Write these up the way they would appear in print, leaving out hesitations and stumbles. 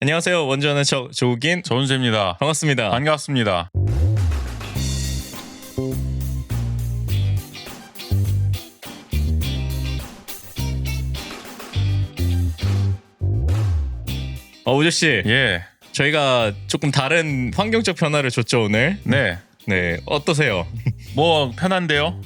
안녕하세요. 원주하는 척 조욱인 전우재입니다. 반갑습니다. 반갑습니다. 우재 씨, 예, 저희가 조금 다른 환경적 변화를 줬죠 오늘. 네. 네, 어떠세요? 뭐 편한데요?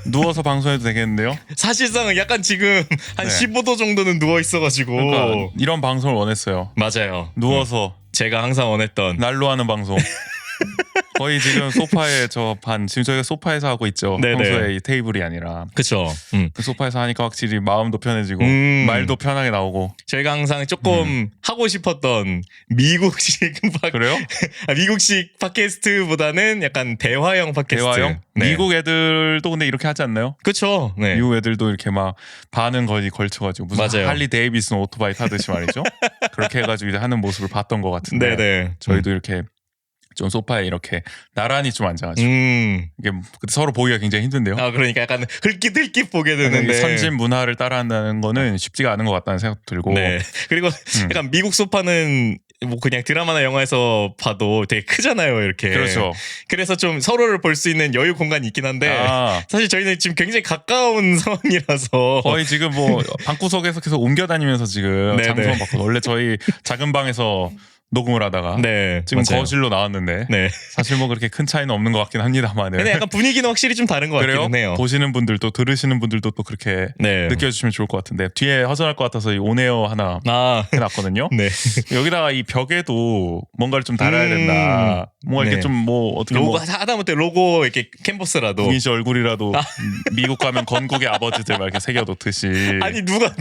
누워서 방송해도 되겠는데요? 사실상은 약간 지금 한 네. 15도 정도는 누워 있어가지고. 그러니까 이런 방송을 원했어요. 맞아요. 누워서 제가 항상 원했던. 날로 하는 방송. 거의 지금 소파에 지금 저희가 소파에서 하고 있죠. 네네. 평소에 이 테이블이 아니라 그쵸. 그 소파에서 하니까 확실히 마음도 편해지고 말도 편하게 나오고. 저희가 항상 조금 하고 싶었던 미국식 그래요? 미국식 팟캐스트보다는 약간 대화형 팟캐스트. 대화형? 네. 미국 애들도 근데 이렇게 하지 않나요? 그쵸. 네. 미국 애들도 이렇게 막 반은 거의 걸쳐가지고 무슨 맞아요. 할리 데이비슨 오토바이 타듯이 말이죠. 그렇게 해가지고 이제 하는 모습을 봤던 것 같은데 네네. 저희도 이렇게 좀 소파에 이렇게 나란히 좀 앉아가지고 이게 서로 보기가 굉장히 힘든데요. 그러니까 약간 흘깃흘깃 보게 이 되는데. 선진 문화를 따라한다는 거는 쉽지가 않은 것 같다는 생각도 들고. 네. 그리고 약간 미국 소파는 뭐 그냥 드라마나 영화에서 봐도 되게 크잖아요, 이렇게. 그렇죠. 그래서 좀 서로를 볼 수 있는 여유 공간이 있긴 한데 사실 저희는 지금 굉장히 가까운 상황이라서 거의 지금 뭐 방구석에서 계속 옮겨 다니면서 지금 네네. 장소만 바꿔. 원래 저희 작은 방에서 녹음을 하다가 네, 지금 맞아요. 거실로 나왔는데 네. 사실 뭐 그렇게 큰 차이는 없는 것 같긴 합니다만은. 근데 약간 분위기는 확실히 좀 다른 것 그래요? 같긴 해요. 보시는 분들도 들으시는 분들도 또 그렇게 네. 느껴주시면 좋을 것 같은데 뒤에 허전할 것 같아서 이 온에어 하나 해놨거든요. 네. 여기다가 이 벽에도 뭔가를 좀 달아야 된다. 뭔가 이렇게 네. 좀 뭐 어떻게 로고 뭐 하다못해 로고 이렇게 캔버스라도. 국인 씨 얼굴이라도 미국 가면 건국의 아버지들 막 이렇게 새겨놓듯이. 아니 누가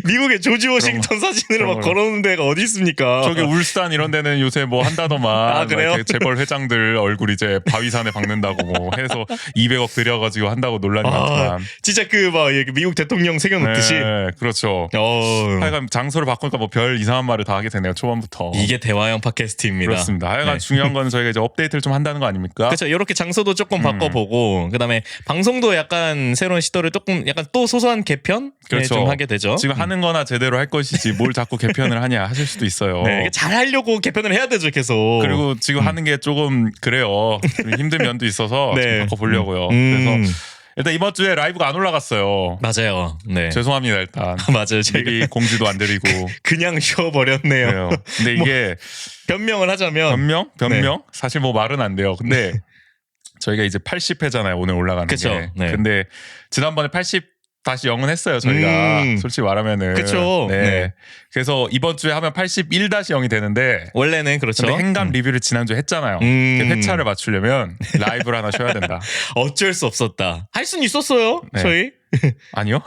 미국의 조지 워싱턴 사진으로 막 걸어놓는 데가 어디 있습니까? 저기 울산 이런 데는 요새 뭐 한다더만 그래요? 막 재벌 회장들 얼굴 이제 바위산에 박는다고 뭐 해서 200억 들여가지고 한다고 논란이 많지만 진짜 그 막 미국 대통령 새겨놓듯이. 네, 그렇죠. 하여간 장소를 바꾸니까 뭐 별 이상한 말을 다 하게 되네요. 초반부터. 이게 대화형 팟캐스트입니다. 그렇습니다. 하여간 네. 중요한 건 저희가 이제 업데이트를 좀 한다는 거 아닙니까? 그렇죠. 이렇게 장소도 조금 바꿔보고 그다음에 방송도 약간 새로운 시도를 조금 약간 또 소소한 개편 그렇죠. 좀 하게 되죠. 지금 하는 거나 제대로 할 것이지 뭘 자꾸 개편을 하냐 하실 수도 있어요. 네, 이게 잘 하려고 개편을 해야 되죠, 계속. 그리고 지금 하는 게 조금 그래요. 좀 힘든 면도 있어서 네. 좀 바꿔보려고요. 그래서 일단 이번 주에 라이브가 안 올라갔어요. 맞아요. 네. 죄송합니다 일단. 맞아요. 미리 공지도 안 드리고. 그냥 쉬어버렸네요. 그래요. 근데 이게 변명을 하자면 변명? 사실 뭐 말은 안 돼요. 근데 저희가 이제 80회잖아요. 오늘 올라가는 그쵸. 게. 네. 근데 지난번에 80-0은 했어요. 저희가 솔직히 말하면은. 그쵸. 네. 네. 그래서 이번 주에 하면 81-0이 되는데 원래는 그렇죠. 근데 행감 리뷰를 지난주에 했잖아요. 회차를 맞추려면 라이브를 하나 쉬어야 된다. 어쩔 수 없었다. 할 수는 있었어요. 네. 저희. 아니요.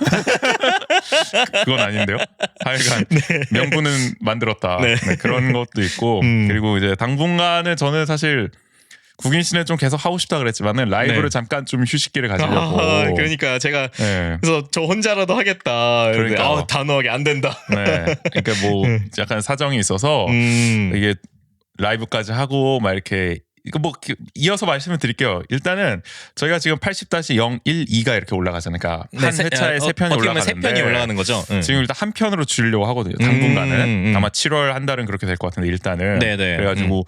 그건 아닌데요. 하여간 명분은 만들었다. 네. 네, 그런 것도 있고 그리고 이제 당분간은 저는 사실 국인 씨는 좀 계속 하고 싶다 그랬지만은 라이브를 네. 잠깐 좀 휴식기를 가지려고. 그러니까 제가 네. 그래서 저 혼자라도 하겠다. 그러니까요. 단호하게 안 된다. 네. 그러니까 뭐 약간 사정이 있어서 이게 라이브까지 하고 막 이렇게 이거 뭐 이어서 말씀을 드릴게요. 일단은 저희가 지금 80-012가 이렇게 올라가잖아요. 그러니까 한 회차에 세 편이 어떻게 보면 올라가는데 세 편이 올라가는 거죠. 지금 일단 한 편으로 줄이려고 하거든요. 당분간은 아마 7월 한 달은 그렇게 될 것 같은데 일단은 네네. 그래가지고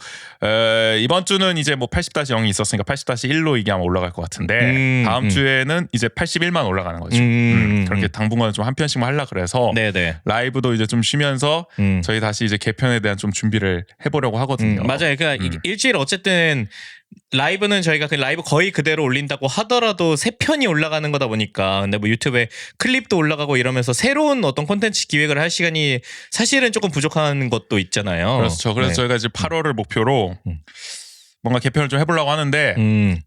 이번 주는 이제 뭐 80-0이 있었으니까 80-1로 이게 아마 올라갈 것 같은데 다음 주에는 이제 81만 올라가는 거죠. 그렇게 당분간은 좀 한 편씩만 하려 그래서 네네. 라이브도 이제 좀 쉬면서 저희 다시 이제 개편에 대한 좀 준비를 해보려고 하거든요. 맞아요. 그러니까 일주일 어쨌든 라이브는 저희가 그 라이브 거의 그대로 올린다고 하더라도 세 편이 올라가는 거다 보니까 근데 뭐 유튜브에 클립도 올라가고 이러면서 새로운 어떤 콘텐츠 기획을 할 시간이 사실은 조금 부족한 것도 있잖아요. 그렇죠. 그래서 네. 저희가 이제 8월을 목표로 뭔가 개편을 좀 해보려고 하는데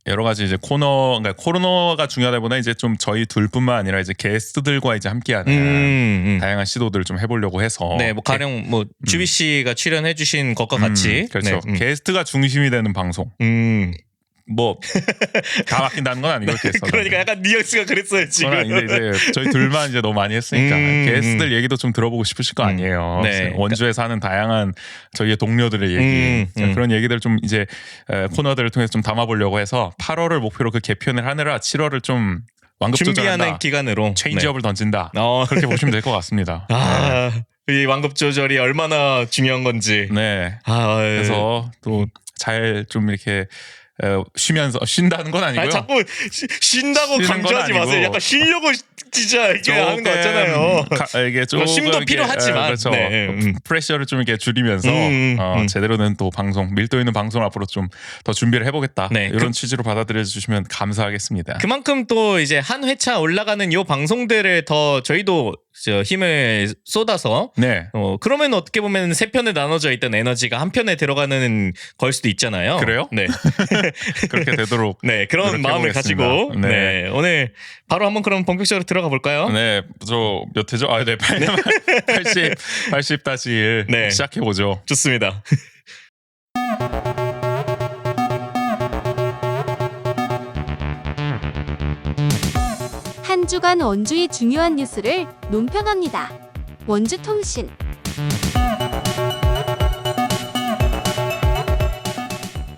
여러 가지 이제 그러니까 코너가 중요하다보다 이제 좀 저희 둘뿐만 아니라 이제 게스트들과 이제 함께하는 다양한 시도들을 좀 해보려고 해서 네, 뭐 가령 뭐 주비 씨가 출연해주신 것과 같이 그렇죠. 네. 게스트가 중심이 되는 방송. 뭐 다 맡긴다는 건 아니고 게스트. 그러니까 약간 뉘앙스가 그랬어요 지금. 아닌데 이제 저희 둘만 이제 너무 많이 했으니까 게스트들 얘기도 좀 들어보고 싶으실 거 아니에요. 네. 원주에 사는 다양한 저희의 동료들의 얘기 그런 얘기들 좀 이제 코너들을 통해서 좀 담아보려고 해서 8월을 목표로 그 개편을 하느라 7월을 좀 완급 준비하는 조절한다. 기간으로 체인지업을 던진다. 네. 그렇게 보시면 될 것 같습니다. 이 완급 조절이 얼마나 중요한 건지. 네. 그래서 그래서 또 잘 좀 이렇게 쉬면서 쉰다는 건 아니고요. 자꾸 쉰다고 쉬는 강조하지 건 마세요. 아니고. 약간 쉬려고 진짜 이렇게 하는 거 같잖아요. 이게 조금 쉼도 이렇게, 필요하지만. 그렇죠. 네. 프레셔를 좀 이렇게 줄이면서 제대로 된 또 방송, 밀도 있는 방송 앞으로 좀 더 준비를 해보겠다. 네. 이런 취지로 받아들여 주시면 감사하겠습니다. 그만큼 또 이제 한 회차 올라가는 요 방송들을 더 저희도 힘을 쏟아서 네. 그러면 어떻게 보면 세 편에 나눠져 있던 에너지가 한 편에 들어가는 걸 수도 있잖아요. 그래요? 네. 그렇게 되도록 네, 그런 마음을 노력해보겠습니다. 가지고 네. 오늘 바로 한번 그럼 본격적으로 들어가 볼까요? 네, 저 몇 회죠? 80-1 네. 시작해 보죠. 좋습니다. 한 주간 원주의 중요한 뉴스를 논평합니다. 원주통신.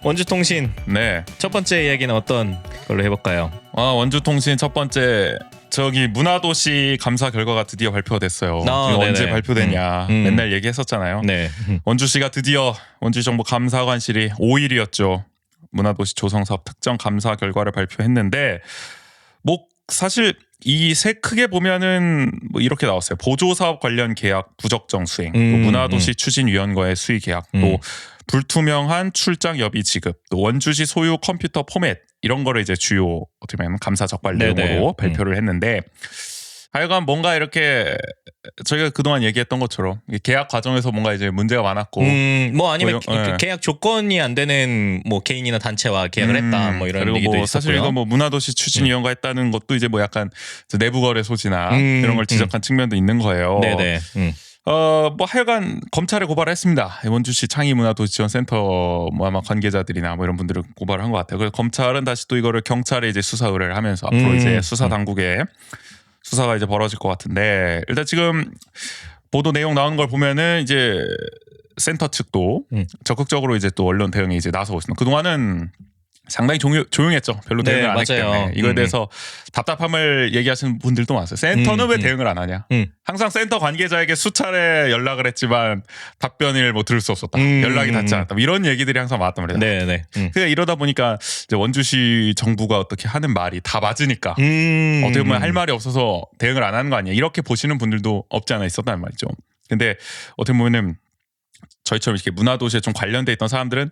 원주통신 네. 첫 번째 이야기는 어떤 걸로 해볼까요? 원주통신 첫 번째 저기 문화도시 감사 결과가 드디어 발표가 됐어요. 아, 지금 네네. 언제 발표되냐 맨날 얘기했었잖아요. 네. 원주시가 드디어 원주정보감사관실이 5일이었죠. 문화도시 조성사업 특정 감사 결과를 발표했는데 뭐 사실 이 세 크게 보면은 뭐 이렇게 나왔어요. 보조사업 관련 계약 부적정 수행, 또 문화도시 추진위원과의 수의 계약, 또 불투명한 출장 여비 지급, 또 원주시 소유 컴퓨터 포맷 이런 거를 이제 주요 어떻게 보면 감사 적발 네네. 내용으로 발표를 했는데 하여간 뭔가 이렇게 저희가 그동안 얘기했던 것처럼 계약 과정에서 뭔가 이제 문제가 많았고 뭐 아니면 네. 계약 조건이 안 되는 뭐 개인이나 단체와 계약을 했다 뭐 이런 그리고 얘기도 뭐 있었고요. 사실 이거 뭐 문화도시 추진위원과 했다는 것도 이제 뭐 약간 내부 거래 소지나 이런 걸 지적한 측면도 있는 거예요. 네네. 뭐 하여간 검찰에 고발을 했습니다. 원주시 창의문화도시지원센터 뭐 아마 관계자들이나 뭐 이런 분들을 고발을 한 것 같아요. 그래서 검찰은 다시 또 이거를 경찰에 이제 수사 의뢰를 하면서 앞으로 이제 수사 당국에 수사가 이제 벌어질 것 같은데 일단 지금 보도 내용 나오는 걸 보면은 이제 센터 측도 적극적으로 이제 또 언론 대응에 이제 나서고 있습니다. 그동안은 상당히 조용했죠. 별로 네, 대응을 안 했기 맞아요. 때문에 이거에 대해서 답답함을 얘기하시는 분들도 많았어요. 센터는 왜 대응을 안 하냐? 항상 센터 관계자에게 수차례 연락을 했지만 답변을 뭐 들을 수 없었다. 연락이 닿지 않았다. 뭐 이런 얘기들이 항상 많았단 말이에요. 네네. 그러니까 이러다 보니까 이제 원주시 정부가 어떻게 하는 말이 다 맞으니까 어떻게 보면 할 말이 없어서 대응을 안 하는 거 아니야. 이렇게 보시는 분들도 없지 않아 있었단 말이죠. 근데 어떻게 보면은 저희처럼 이렇게 문화도시에 좀 관련돼 있던 사람들은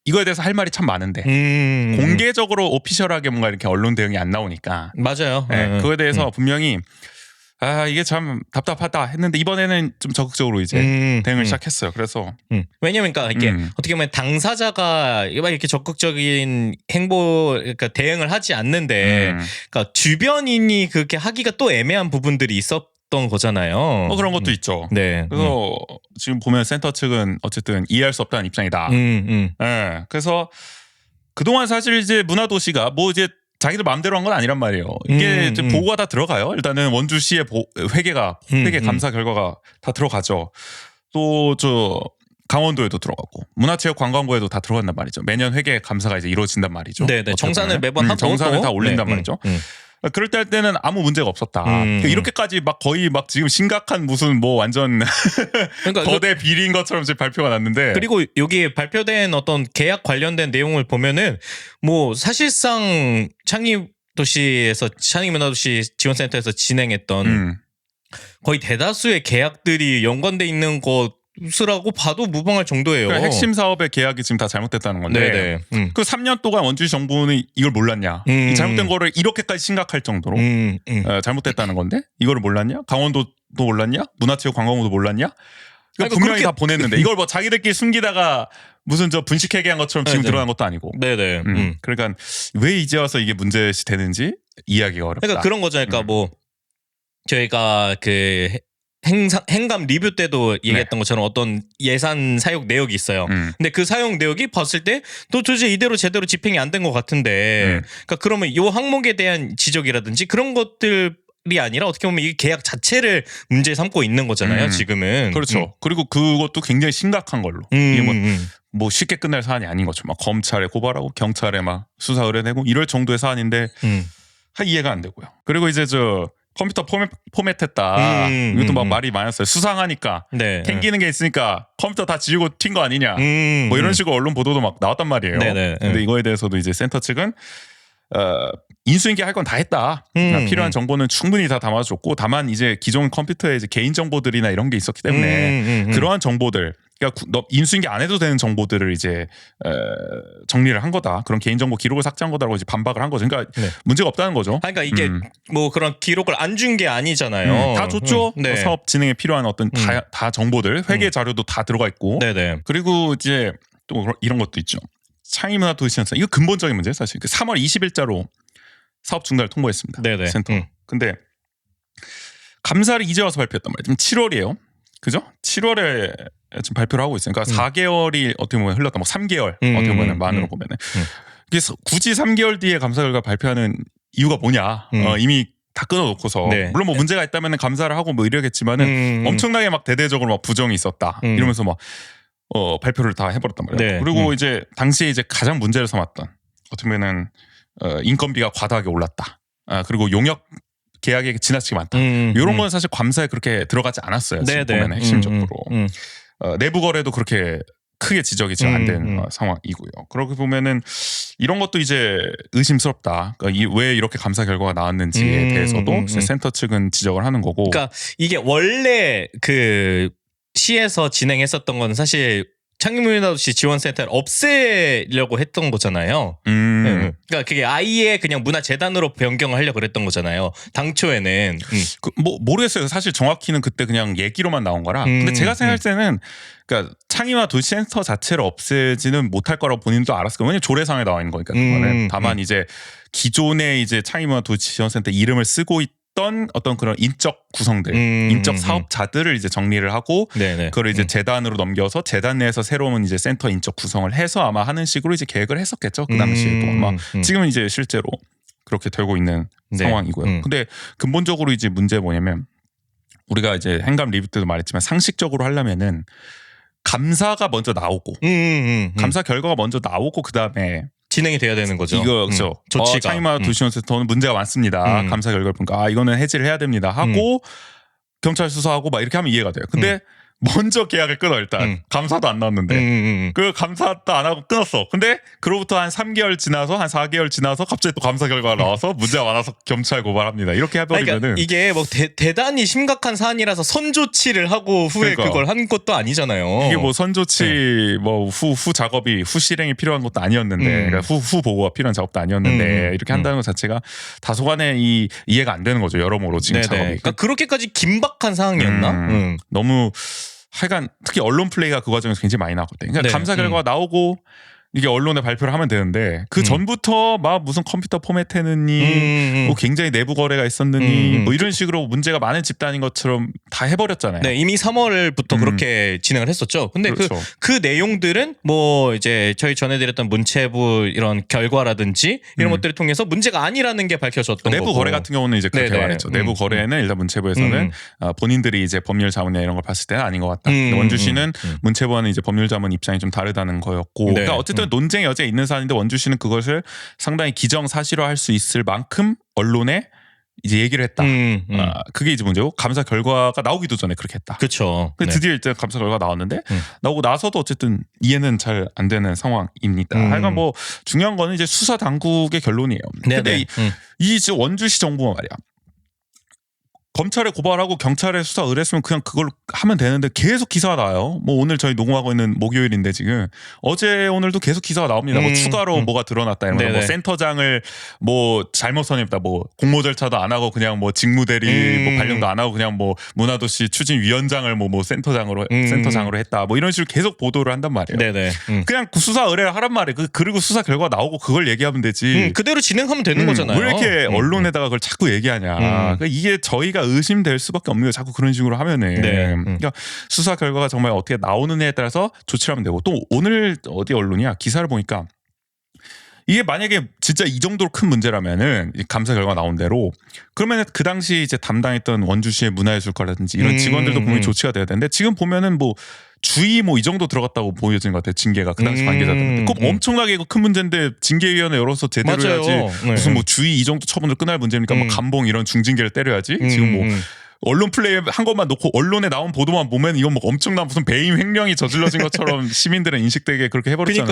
이거에 대해서 할 말이 참 많은데 공개적으로 오피셜하게 뭔가 이렇게 언론 대응이 안 나오니까 맞아요. 네, 그거에 대해서 분명히 이게 참 답답하다 했는데 이번에는 좀 적극적으로 이제 대응을 시작했어요. 그래서 왜냐면 그러니까 이게 어떻게 보면 당사자가 이렇게 적극적인 그러니까 대응을 하지 않는데 그러니까 주변인이 그렇게 하기가 또 애매한 부분들이 있었던 거잖아요. 그런 것도 있죠. 네. 그래서 지금 보면 센터 측은 어쨌든 이해할 수 없다는 입장이다. 네, 그래서 그동안 사실 이제 문화도시가 뭐 이제 자기들 마음대로 한 건 아니란 말이에요. 이게 이제 보고가 다 들어가요. 일단은 원주시의 회계 감사 결과가 다 들어가죠. 또 저 강원도에도 들어갔고 문화체육관광부에도 다 들어간단 말이죠. 매년 회계 감사가 이제 이루어진단 말이죠. 네네. 정산을 매번 하고 정산을 또. 다 올린단 네. 말이죠. 그럴 때는 아무 문제가 없었다. 이렇게까지 막 거의 막 지금 심각한 무슨 뭐 완전 그러니까 거대 비리인 것처럼 지금 발표가 났는데 그리고 여기 발표된 어떤 계약 관련된 내용을 보면은 뭐 사실상 창의문화도시 지원센터에서 진행했던 거의 대다수의 계약들이 연관돼 있는 것이라고 봐도 무방할 정도예요. 그러니까 핵심 사업의 계약이 지금 다 잘못됐다는 건데 그 3년 동안 원주시 정부는 이걸 몰랐냐? 이 잘못된 거를 이렇게까지 심각할 정도로 잘못됐다는 건데 이거를 몰랐냐? 강원도도 몰랐냐? 문화체육관광부도 몰랐냐? 그러니까 분명히 그렇게... 다 보냈는데 이걸 뭐 자기들끼리 숨기다가 무슨 저 분식회계한 것처럼 지금 드러난 것도 아니고. 네네. 그러니까 왜 이제 와서 이게 문제시 되는지 이해하기가 어렵다. 그러니까 그런 거죠. 그러니까 뭐 저희가 그 행감 리뷰 때도 얘기했던 것처럼 어떤 예산 사용 내역이 있어요. 근데 그 사용 내역이 봤을 때 또 도저히 이대로 제대로 집행이 안 된 것 같은데 그러니까 그러면 이 항목에 대한 지적이라든지 그런 것들 이 아니라 어떻게 보면 이 계약 자체를 문제 삼고 있는 거잖아요. 지금은. 그렇죠. 그리고 그것도 굉장히 심각한 걸로. 이게 뭐 쉽게 끝날 사안이 아닌 거죠. 막 검찰에 고발하고 경찰에 막 수사 의뢰내고 이럴 정도의 사안인데 이해가 안 되고요. 그리고 이제 저 컴퓨터 포맷했다. 이것도 막 말이 많았어요. 수상하니까 네. 캥기는 게 있으니까 컴퓨터 다 지우고 튄 거 아니냐. 뭐 이런 식으로 언론 보도도 막 나왔단 말이에요. 네네. 근데 이거에 대해서도 이제 센터 측은 인수인계 할 건 다 했다. 필요한 정보는 충분히 다 담아줬고 다만 이제 기존 컴퓨터에 이제 개인 정보들이나 이런 게 있었기 때문에 그러한 정보들 그러니까 인수인계 안 해도 되는 정보들을 이제 정리를 한 거다. 그런 개인정보 기록을 삭제한 거다라고 이제 반박을 한 거죠. 그러니까 네. 문제가 없다는 거죠. 그러니까 이게 뭐 그런 기록을 안 준 게 아니잖아요. 다 줬죠. 네. 사업 진행에 필요한 어떤 다 정보들, 회계 자료도 다 들어가 있고. 네네. 그리고 이제 또 이런 것도 있죠. 창의문화도시연사 이거 근본적인 문제예요, 사실. 그 3월 20일자로 사업 중단을 통보했습니다. 네네. 센터. 근데 감사를 이제 와서 발표했단 말이에요. 지금 7월이에요. 그죠? 7월에 지금 발표를 하고 있으니까 4개월이 어떻게 보면 흘렀다. 뭐 3개월 어떻게 보면 만으로 보면은. 그래서 굳이 3개월 뒤에 감사 결과 발표하는 이유가 뭐냐? 이미 다 끊어놓고서 네. 물론 뭐 문제가 있다면 감사를 하고 뭐 이러겠지만은 엄청나게 막 대대적으로 막 부정이 있었다 이러면서 막 발표를 다 해버렸단 말이에요. 네. 그리고 이제 당시에 이제 가장 문제를 삼았던 어떻게 보면은 인건비가 과다하게 올랐다. 그리고 용역 계약이 지나치게 많다. 이런 건 사실 감사에 그렇게 들어가지 않았어요. 지금 보면 핵심적으로 내부 거래도 그렇게 크게 지적이 지금 안 된 상황이고요. 그렇게 보면은 이런 것도 이제 의심스럽다. 그러니까 왜 이렇게 감사 결과가 나왔는지에 대해서도 센터 측은 지적을 하는 거고. 그러니까 이게 원래 그 시에서 진행했었던 건 사실 창의문화도시 지원센터를 없애려고 했던 거잖아요. 그러니까 그게 아예 그냥 문화재단으로 변경을 하려고 그랬던 거잖아요. 당초에는. 뭐 모르겠어요. 사실 정확히는 그때 그냥 얘기로만 나온 거라. 근데 제가 생각할 때는 그러니까 창의문화도시센터 자체를 없애지는 못할 거라고 본인도 알았을 거예요. 왜냐면 조례상에 나와 있는 거니까 그거는. 다만 이제 기존의 이제 창의문화도시지원센터 이름을 쓰고 있던 어떤 그런 인적 구성들, 인적 사업자들을 이제 정리를 하고 그걸 이제 재단으로 넘겨서 재단 내에서 새로운 이제 센터 인적 구성을 해서 아마 하는 식으로 이제 계획을 했었겠죠. 그 당시에도 아마 지금은 이제 실제로 그렇게 되고 있는 상황이고요. 근데 근본적으로 이제 문제 뭐냐면 우리가 이제 행감 리뷰 때도 말했지만 상식적으로 하려면은 감사가 먼저 나오고 감사 결과가 먼저 나오고 그 다음에 진행이 돼야 되는 거죠. 이거 그렇죠. 조치가. 창의문화도시연센터는 문제가 많습니다. 감사 결과를 보니까 이거는 해지를 해야 됩니다 하고 경찰 수사하고 막 이렇게 하면 이해가 돼요. 근데 먼저 계약을 끊어 일단 감사도 안 나왔는데 그 감사도 안 하고 끊었어. 근데 그로부터 한 3개월 지나서 한 4개월 지나서 갑자기 또 감사 결과가 나와서 문제가 많아서 경찰 고발합니다. 이렇게 해버리면은 그러니까 이게 뭐 대단히 심각한 사안이라서 선조치를 하고 후에 그러니까. 그걸 한 것도 아니잖아요. 이게 뭐 선조치 뭐 후 작업이 후 실행이 필요한 것도 아니었는데 그러니까 후 보고가 필요한 작업도 아니었는데 이렇게 한다는 것 자체가 다소간에 이해가 안 되는 거죠. 여러모로 지금 작업이. 그러니까 그렇게까지 긴박한 상황이었나? 너무 하여간 특히 언론 플레이가 그 과정에서 굉장히 많이 나왔거든요. 그러니까 감사 결과가 나오고 이게 언론에 발표를 하면 되는데 그 전부터 막 무슨 컴퓨터 포맷했느니 뭐 굉장히 내부 거래가 있었느니 뭐 이런 식으로 문제가 많은 집단인 것처럼 다 해버렸잖아요. 네, 이미 3월부터 그렇게 진행을 했었죠. 근데 그렇죠. 그 내용들은 뭐 이제 저희 전해드렸던 문체부 이런 결과라든지 이런 것들을 통해서 문제가 아니라는 게 밝혀졌던 내부 거고. 거래 같은 경우는 이제 그렇게 네네. 말했죠. 내부 거래는 일단 문체부에서는 본인들이 이제 법률 자문이나 이런 걸 봤을 때는 아닌 것 같다. 근데 원주시는 문체부와는 이제 법률 자문 입장이 좀 다르다는 거였고. 네. 그러니까 어쨌든 논쟁의 여지가 있는 사안인데 원주시는 그것을 상당히 기정사실화할 수 있을 만큼 언론에 이제 얘기를 했다. 그게 이제 문제고 감사 결과가 나오기도 전에 그렇게 했다. 그렇죠. 근데 드디어 이제 감사 결과가 나왔는데 나오고 나서도 어쨌든 이해는 잘 안 되는 상황입니다. 하여간 뭐 중요한 거는 이제 수사 당국의 결론이에요. 근데 이 이제 원주시 정부가 말이야. 검찰에 고발하고 경찰에 수사 의뢰했으면 그냥 그걸 하면 되는데 계속 기사가 나와요. 뭐 오늘 저희 녹음하고 있는 목요일인데 지금 어제 오늘도 계속 기사가 나옵니다. 뭐 추가로 뭐가 드러났다 이러면 뭐 센터장을 뭐 잘못 선임했다. 뭐 공모 절차도 안 하고 그냥 뭐 직무대리 뭐 발령도 안 하고 그냥 뭐 문화도시 추진위원장을 뭐 센터장으로 했다. 뭐 이런 식으로 계속 보도를 한단 말이에요. 네네. 그냥 수사 의뢰를 하란 말이에요. 그리고 수사 결과 나오고 그걸 얘기하면 되지. 그대로 진행하면 되는 거잖아요. 왜 이렇게 언론에다가 그걸 자꾸 얘기하냐. 그러니까 이게 저희가 의심될 수밖에 없는 거예요. 자꾸 그런 식으로 하면은. 그러니까 수사 결과가 정말 어떻게 나오느냐에 따라서 조치를 하면 되고 또 오늘 어디 언론이야 기사를 보니까 이게 만약에 진짜 이 정도로 큰 문제라면은 감사 결과 나온 대로 그러면 그 당시 이제 담당했던 원주시의 문화예술과라든지 이런 직원들도 분명히 조치가 돼야 되는데 지금 보면은 뭐 주의 뭐 이 정도 들어갔다고 보여진 것 같아요. 징계가 그 당시 관계자들한테. 그럼 엄청나게 이거 큰 문제인데 징계위원회 열어서 제대로 맞아요. 해야지. 네. 무슨 뭐 주의 이 정도 처분을 끝날 문제입니까? 뭐 감봉 이런 중징계를 때려야지. 지금 뭐 언론 플레이 한 것만 놓고 언론에 나온 보도만 보면 이건 뭐 엄청난 무슨 배임 횡령이 저질러진 것처럼 시민들은 인식되게 그렇게 해버렸잖아요.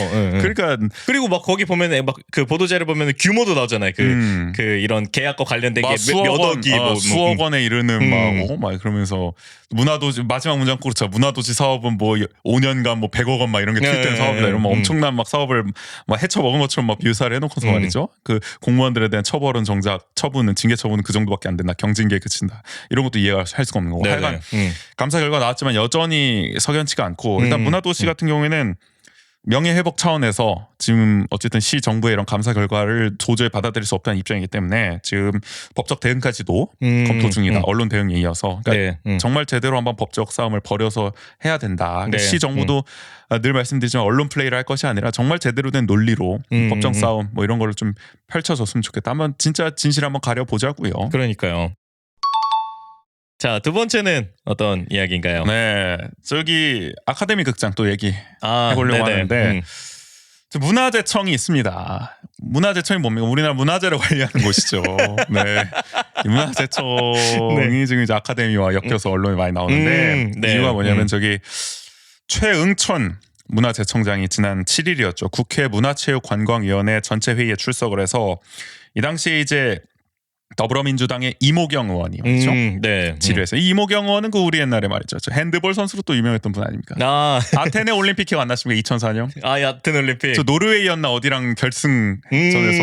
그러니까요. 그러니까 그리고 막 거기 보면 막 그 보도자료 보면 규모도 나오잖아요. 그 이런 계약과 관련된 게 몇 억이 뭐 수억 원에 이르는 막 그러면서 문화도시 마지막 문장 그렇죠. 문화도시 사업은 뭐 5년간 뭐 100억 원 막 이런 게 투입된 사업이다. 이런 막 엄청난 막 사업을 막 헤쳐 먹은 것처럼 막 묘사를 해놓고서 말이죠. 그 공무원들에 대한 처벌은 정작 처분은 징계 처분은 그 정도밖에 안 된다. 경징계에 그친다. 이런 것도 이해할 수가 없는 거고. 하여간 감사 결과 나왔지만 여전히 석연치가 않고 일단 문화도시 같은 경우에는 명예회복 차원에서 지금 어쨌든 시 정부의 이런 감사 결과를 도저히 받아들일 수 없다는 입장이기 때문에 지금 법적 대응까지도 검토 중이다. 언론 대응에 이어서 그러니까 정말 제대로 한번 법적 싸움을 벌여서 해야 된다. 그러니까 시 정부도 늘 말씀드리지만 언론 플레이를 할 것이 아니라 정말 제대로 된 논리로 법정 싸움 뭐 이런 거를 좀 펼쳐줬으면 좋겠다. 한번 진짜 진실 한번 가려보자고요. 그러니까요. 자, 두 번째는 어떤 이야기인가요? 네, 저기 아카데미 극장 또 얘기해보려고 네네. 하는데 문화재청이 있습니다. 문화재청이 뭡니까? 우리나라 문화재를 관리하는 곳이죠. 네, 이 문화재청이 지금 이제 아카데미와 엮여서 언론에 많이 나오는데 네. 이유가 뭐냐면 저기 최응천 문화재청장이 지난 7일이었죠. 국회 문화체육관광위원회 전체 회의에 출석을 해서 이 당시에 이제 더불어민주당의 이모경 의원이 맞죠? 네. 지뢰에서 이 이모경 의원은 그 우리 옛날에 말이죠. 저 핸드볼 선수로 또 유명했던 분 아닙니까? 아테네 올림픽 기억 안 나십니까? 2004년. 아테네 올림픽. 저 노르웨이였나 어디랑 결승전에서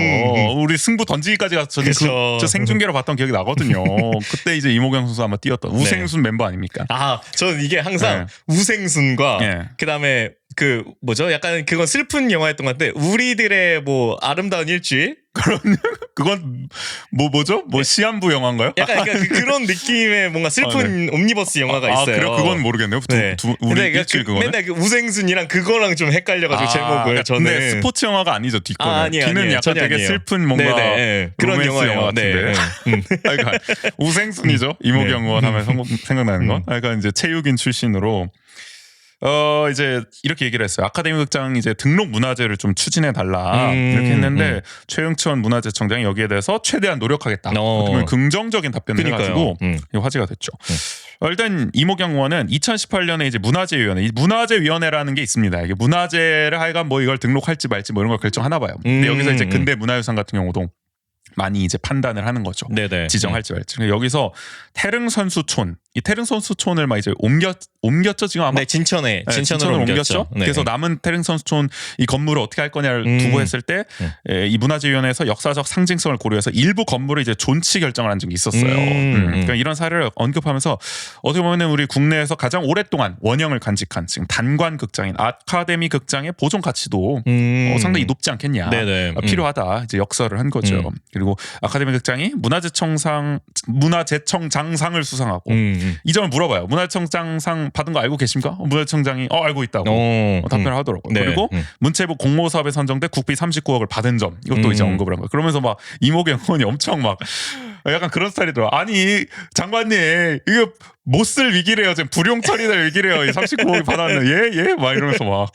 우리 승부 던지기까지 가서 저는 저 생중계로 봤던 기억이 나거든요. 그때 이제 이모경 선수 아마 뛰었던 우생순 멤버 아닙니까? 저는 이게 항상 우생순과 그다음에 그 뭐죠? 약간 그건 슬픈 영화였던 것 같은데 우리들의 뭐 아름다운 일주일? 그건 뭐죠? 시한부 영화인가요? 약간 그런 느낌의 뭔가 슬픈 옴니버스 영화가 있어요. 그래요? 그건 모르겠네요. 우리 일주일 그거는. 맨날 그 우생순이랑 그거랑 좀 헷갈려가지고 제목을 저는. 근데 스포츠 영화가 아니죠 뒷거는. 아니에요. 뒤는 약간 되게 아니에요. 슬픈 뭔가 그런 영화 같은데. 그러니까 우생순이죠. 이모경 의원 하면 생각나는 건. 그러니까 이제 체육인 출신으로. 이제 이렇게 얘기를 했어요. 아카데미 극장 이제 등록 문화재를 좀 추진해 달라 이렇게 했는데 최응천 문화재청장이 여기에 대해서 최대한 노력하겠다. 어떻게 긍정적인 답변을 해가지고 화제가 됐죠. 일단 이모경 의원은 2018년에 이제 문화재위원회, 문화재위원회라는 게 있습니다. 이게 문화재를 하여간 뭐 이걸 등록할지 말지 뭐 이런 걸 결정하나 봐요. 근데 여기서 이제 근대 문화유산 같은 경우도 많이 이제 판단을 하는 거죠. 네네. 지정할지 말지. 여기서 태릉선수촌, 이 태릉선수촌을 막 이제 옮겼죠 지금 아마. 네, 진천으로 옮겼죠. 네. 그래서 남은 태릉선수촌 이 건물을 어떻게 할 거냐를 두고 했을 때 이 문화재위원회에서 역사적 상징성을 고려해서 일부 건물을 이제 존치 결정을 한 적이 있었어요. 그러니까 이런 사례를 언급하면서 어떻게 보면 우리 국내에서 가장 오랫동안 원형을 간직한 지금 단관 극장인 아카데미 극장의 보존 가치도 상당히 높지 않겠냐. 필요하다. 이제 역설을 한 거죠. 그리고 아카데미 극장이 문화재청장상을 수상하고 이 점을 물어봐요. 문화재청장상 받은 거 알고 계십니까? 문화재청장이 알고 있다고 답변을 하더라고요. 그리고 문체부 공모사업에 선정돼 국비 39억을 받은 점 이것도 이제 언급을 한 거예요. 그러면서 막 이모경 의원이 엄청 막 약간 그런 스타일이더라고요. 아니 장관님 이거 못 쓸 위기래요. 지금 불용 처리될 위기래요. 39억이 받았는데 예? 막 이러면서 막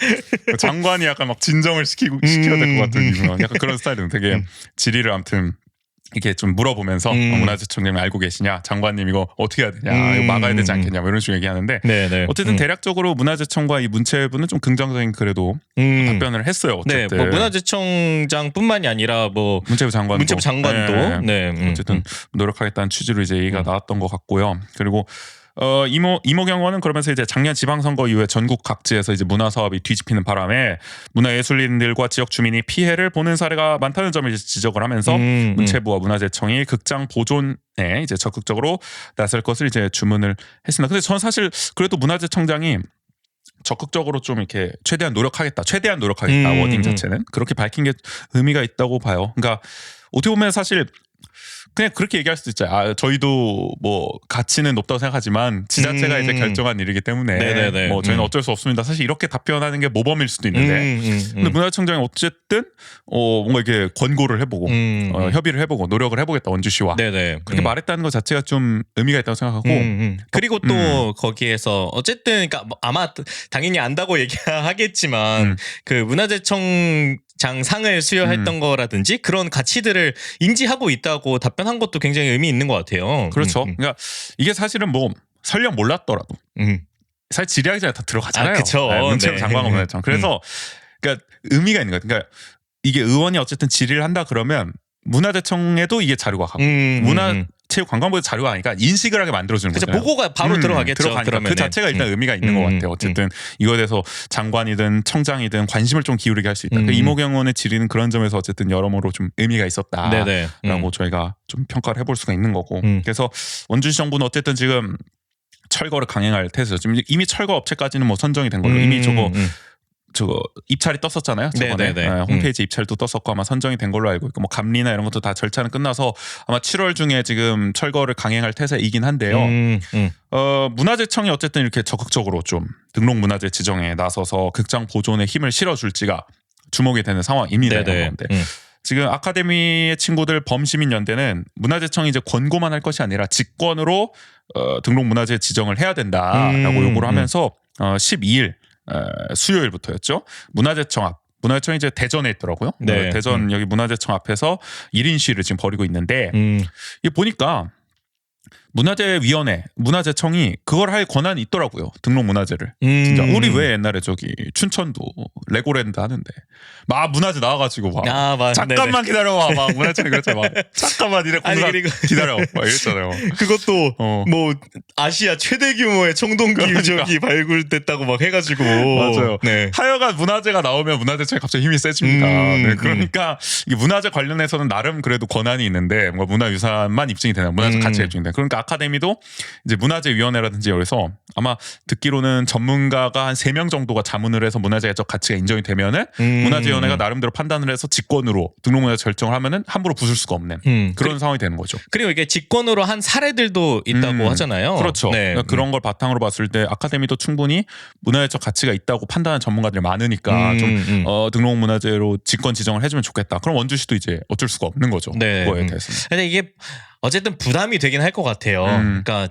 장관이 약간 막 진정을 시켜야 될 것 같은 기분. 약간 그런 스타일은 되게 질의를 아무튼 이렇게 좀 물어보면서 문화재청장님 알고 계시냐? 장관님 이거 어떻게 해야 되냐? 이거 막아야 되지 않겠냐? 뭐 이런 식으로 얘기하는데 어쨌든 대략적으로 문화재청과 이 문체부는 좀 긍정적인 그래도 답변을 했어요. 어쨌든 뭐 문화재청장뿐만이 아니라 뭐 문체부 장관도 어쨌든 노력하겠다는 취지로 이제 얘기가 나왔던 것 같고요. 그리고 이모경 의원은 그러면서 이제 작년 지방선거 이후에 전국 각지에서 이제 문화 사업이 뒤집히는 바람에 문화예술인들과 지역 주민이 피해를 보는 사례가 많다는 점을 이제 지적을 하면서 문체부와 문화재청이 극장 보존에 이제 적극적으로 나설 것을 이제 주문을 했습니다. 근데 저는 사실 그래도 문화재청장이 적극적으로 좀 이렇게 최대한 노력하겠다 워딩 자체는 그렇게 밝힌 게 의미가 있다고 봐요. 그러니까 어떻게 보면 사실 그냥 그렇게 얘기할 수도 있죠. 저희도 뭐 가치는 높다고 생각하지만 지자체가 이제 결정한 일이기 때문에 네네네. 뭐 저희는 어쩔 수 없습니다. 사실 이렇게 답변하는 게 모범일 수도 있는데 근데 문화청장이 어쨌든 뭔가 이렇게 권고를 해보고 협의를 해보고 노력을 해보겠다 원주시와 네네. 그렇게 말했다는 것 자체가 좀 의미가 있다고 생각하고 그리고 또 거기에서 어쨌든 그러니까 뭐 아마 당연히 안다고 얘기하겠지만 그 문화재청장 상을 수여했던 거라든지 그런 가치들을 인지하고 있다고 답변한 것도 굉장히 의미 있는 것 같아요. 그렇죠. 그러니까 이게 사실은 뭐 설령 몰랐더라도 사실 질의하기 전에 다 들어가잖아요. 그쵸. 문체부 네. 장관과 문화재청. 그래서 그러니까 의미가 있는 거예요. 그러니까 이게 의원이 어쨌든 질의를 한다 그러면 문화재청에도 이게 자료가 가고 문화체육관광부에 자료가 가니까 인식을 하게 만들어주는 그쵸, 거잖아요. 보고가 바로 들어가겠죠. 들어가니까 그 그러면은. 자체가 일단 의미가 있는 것 같아요. 어쨌든 이거에 대해서 장관이든 청장이든 관심을 좀 기울이게 할 수 있다. 이모경 의원의 질의는 그런 점에서 어쨌든 여러모로 좀 의미가 있었다라고 네네. 저희가 좀 평가를 해볼 수가 있는 거고. 그래서 원주시 정부는 어쨌든 지금 철거를 강행할 태세죠. 지금 이미 철거 업체까지는 뭐 선정이 된 걸로 이미 저거 입찰이 떴었잖아요. 저번에 홈페이지 입찰도 떴었고 아마 선정이 된 걸로 알고 있고 뭐 감리나 이런 것도 다 절차는 끝나서 아마 7월 중에 지금 철거를 강행할 태세이긴 한데요. 문화재청이 어쨌든 이렇게 적극적으로 좀 등록문화재 지정에 나서서 극장 보존에 힘을 실어줄지가 주목이 되는 상황입니다. 그런데 지금 아카데미의 친구들 범시민연대는 문화재청이 이제 권고만 할 것이 아니라 직권으로 등록문화재 지정을 해야 된다라고 요구를 하면서 12일 수요일부터였죠. 문화재청이 이제 대전에 있더라고요. 네. 대전 여기 문화재청 앞에서 1인 시위를 지금 벌이고 있는데 이게 보니까 문화재위원회, 문화재청이 그걸 할 권한이 있더라고요. 등록문화재를. 진짜 우리 왜 옛날에 저기 춘천도 레고랜드 하는데 막 문화재 나와가지고 막 잠깐만 기다려봐 막 문화재청이 그랬잖아. 막 잠깐만 니네 공사 기다려 막 이랬잖아요. 그것도 뭐 아시아 최대 규모의 청동기 유적이 발굴됐다고 막 해가지고 맞아요. 네. 하여간 문화재가 나오면 문화재청이 갑자기 힘이 세집니다. 네, 그러니까 이 문화재 관련해서는 나름 그래도 권한이 있는데 뭐 문화유산만 입증이 되나 문화재 가치가 입증이 되나 그러니까 아카데미도 이제 문화재위원회라든지 여기서 아마 듣기로는 전문가가 한 3명 정도가 자문을 해서 문화재적 가치가 인정이 되면은 문화재위원회가 나름대로 판단을 해서 직권으로 등록문화재 결정을 하면은 함부로 부술 수가 없는 그런 상황이 되는 거죠. 그리고 이게 직권으로 한 사례들도 있다고 하잖아요. 그렇죠. 네. 그러니까 그런 걸 바탕으로 봤을 때 아카데미도 충분히 문화재적 가치가 있다고 판단하는 전문가들이 많으니까 좀 등록문화재로 직권 지정을 해주면 좋겠다. 그럼 원주시도 이제 어쩔 수가 없는 거죠. 네. 그거에 대해서는. 근데 이게 어쨌든 부담이 되긴 할 것 같아요. 그러니까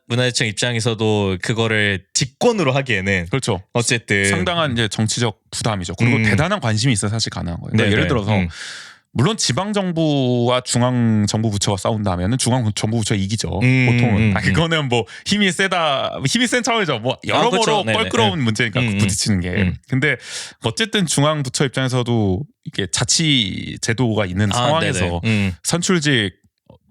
문화재청 입장에서도 그거를 직권으로 하기에는 그렇죠. 어쨌든 상당한 이제 정치적 부담이죠. 그리고 대단한 관심이 있어 사실 가능한 거예요. 그러니까 예를 들어서 물론 지방 정부와 중앙 정부 부처가 싸운다면은 중앙 정부 부처가 이기죠. 보통은. 그거는 뭐 힘이 센 차원이죠. 뭐 여러모로 그렇죠. 껄끄러운 문제니까 부딪히는 게. 근데 어쨌든 중앙 부처 입장에서도 이게 자치 제도가 있는 상황에서 선출직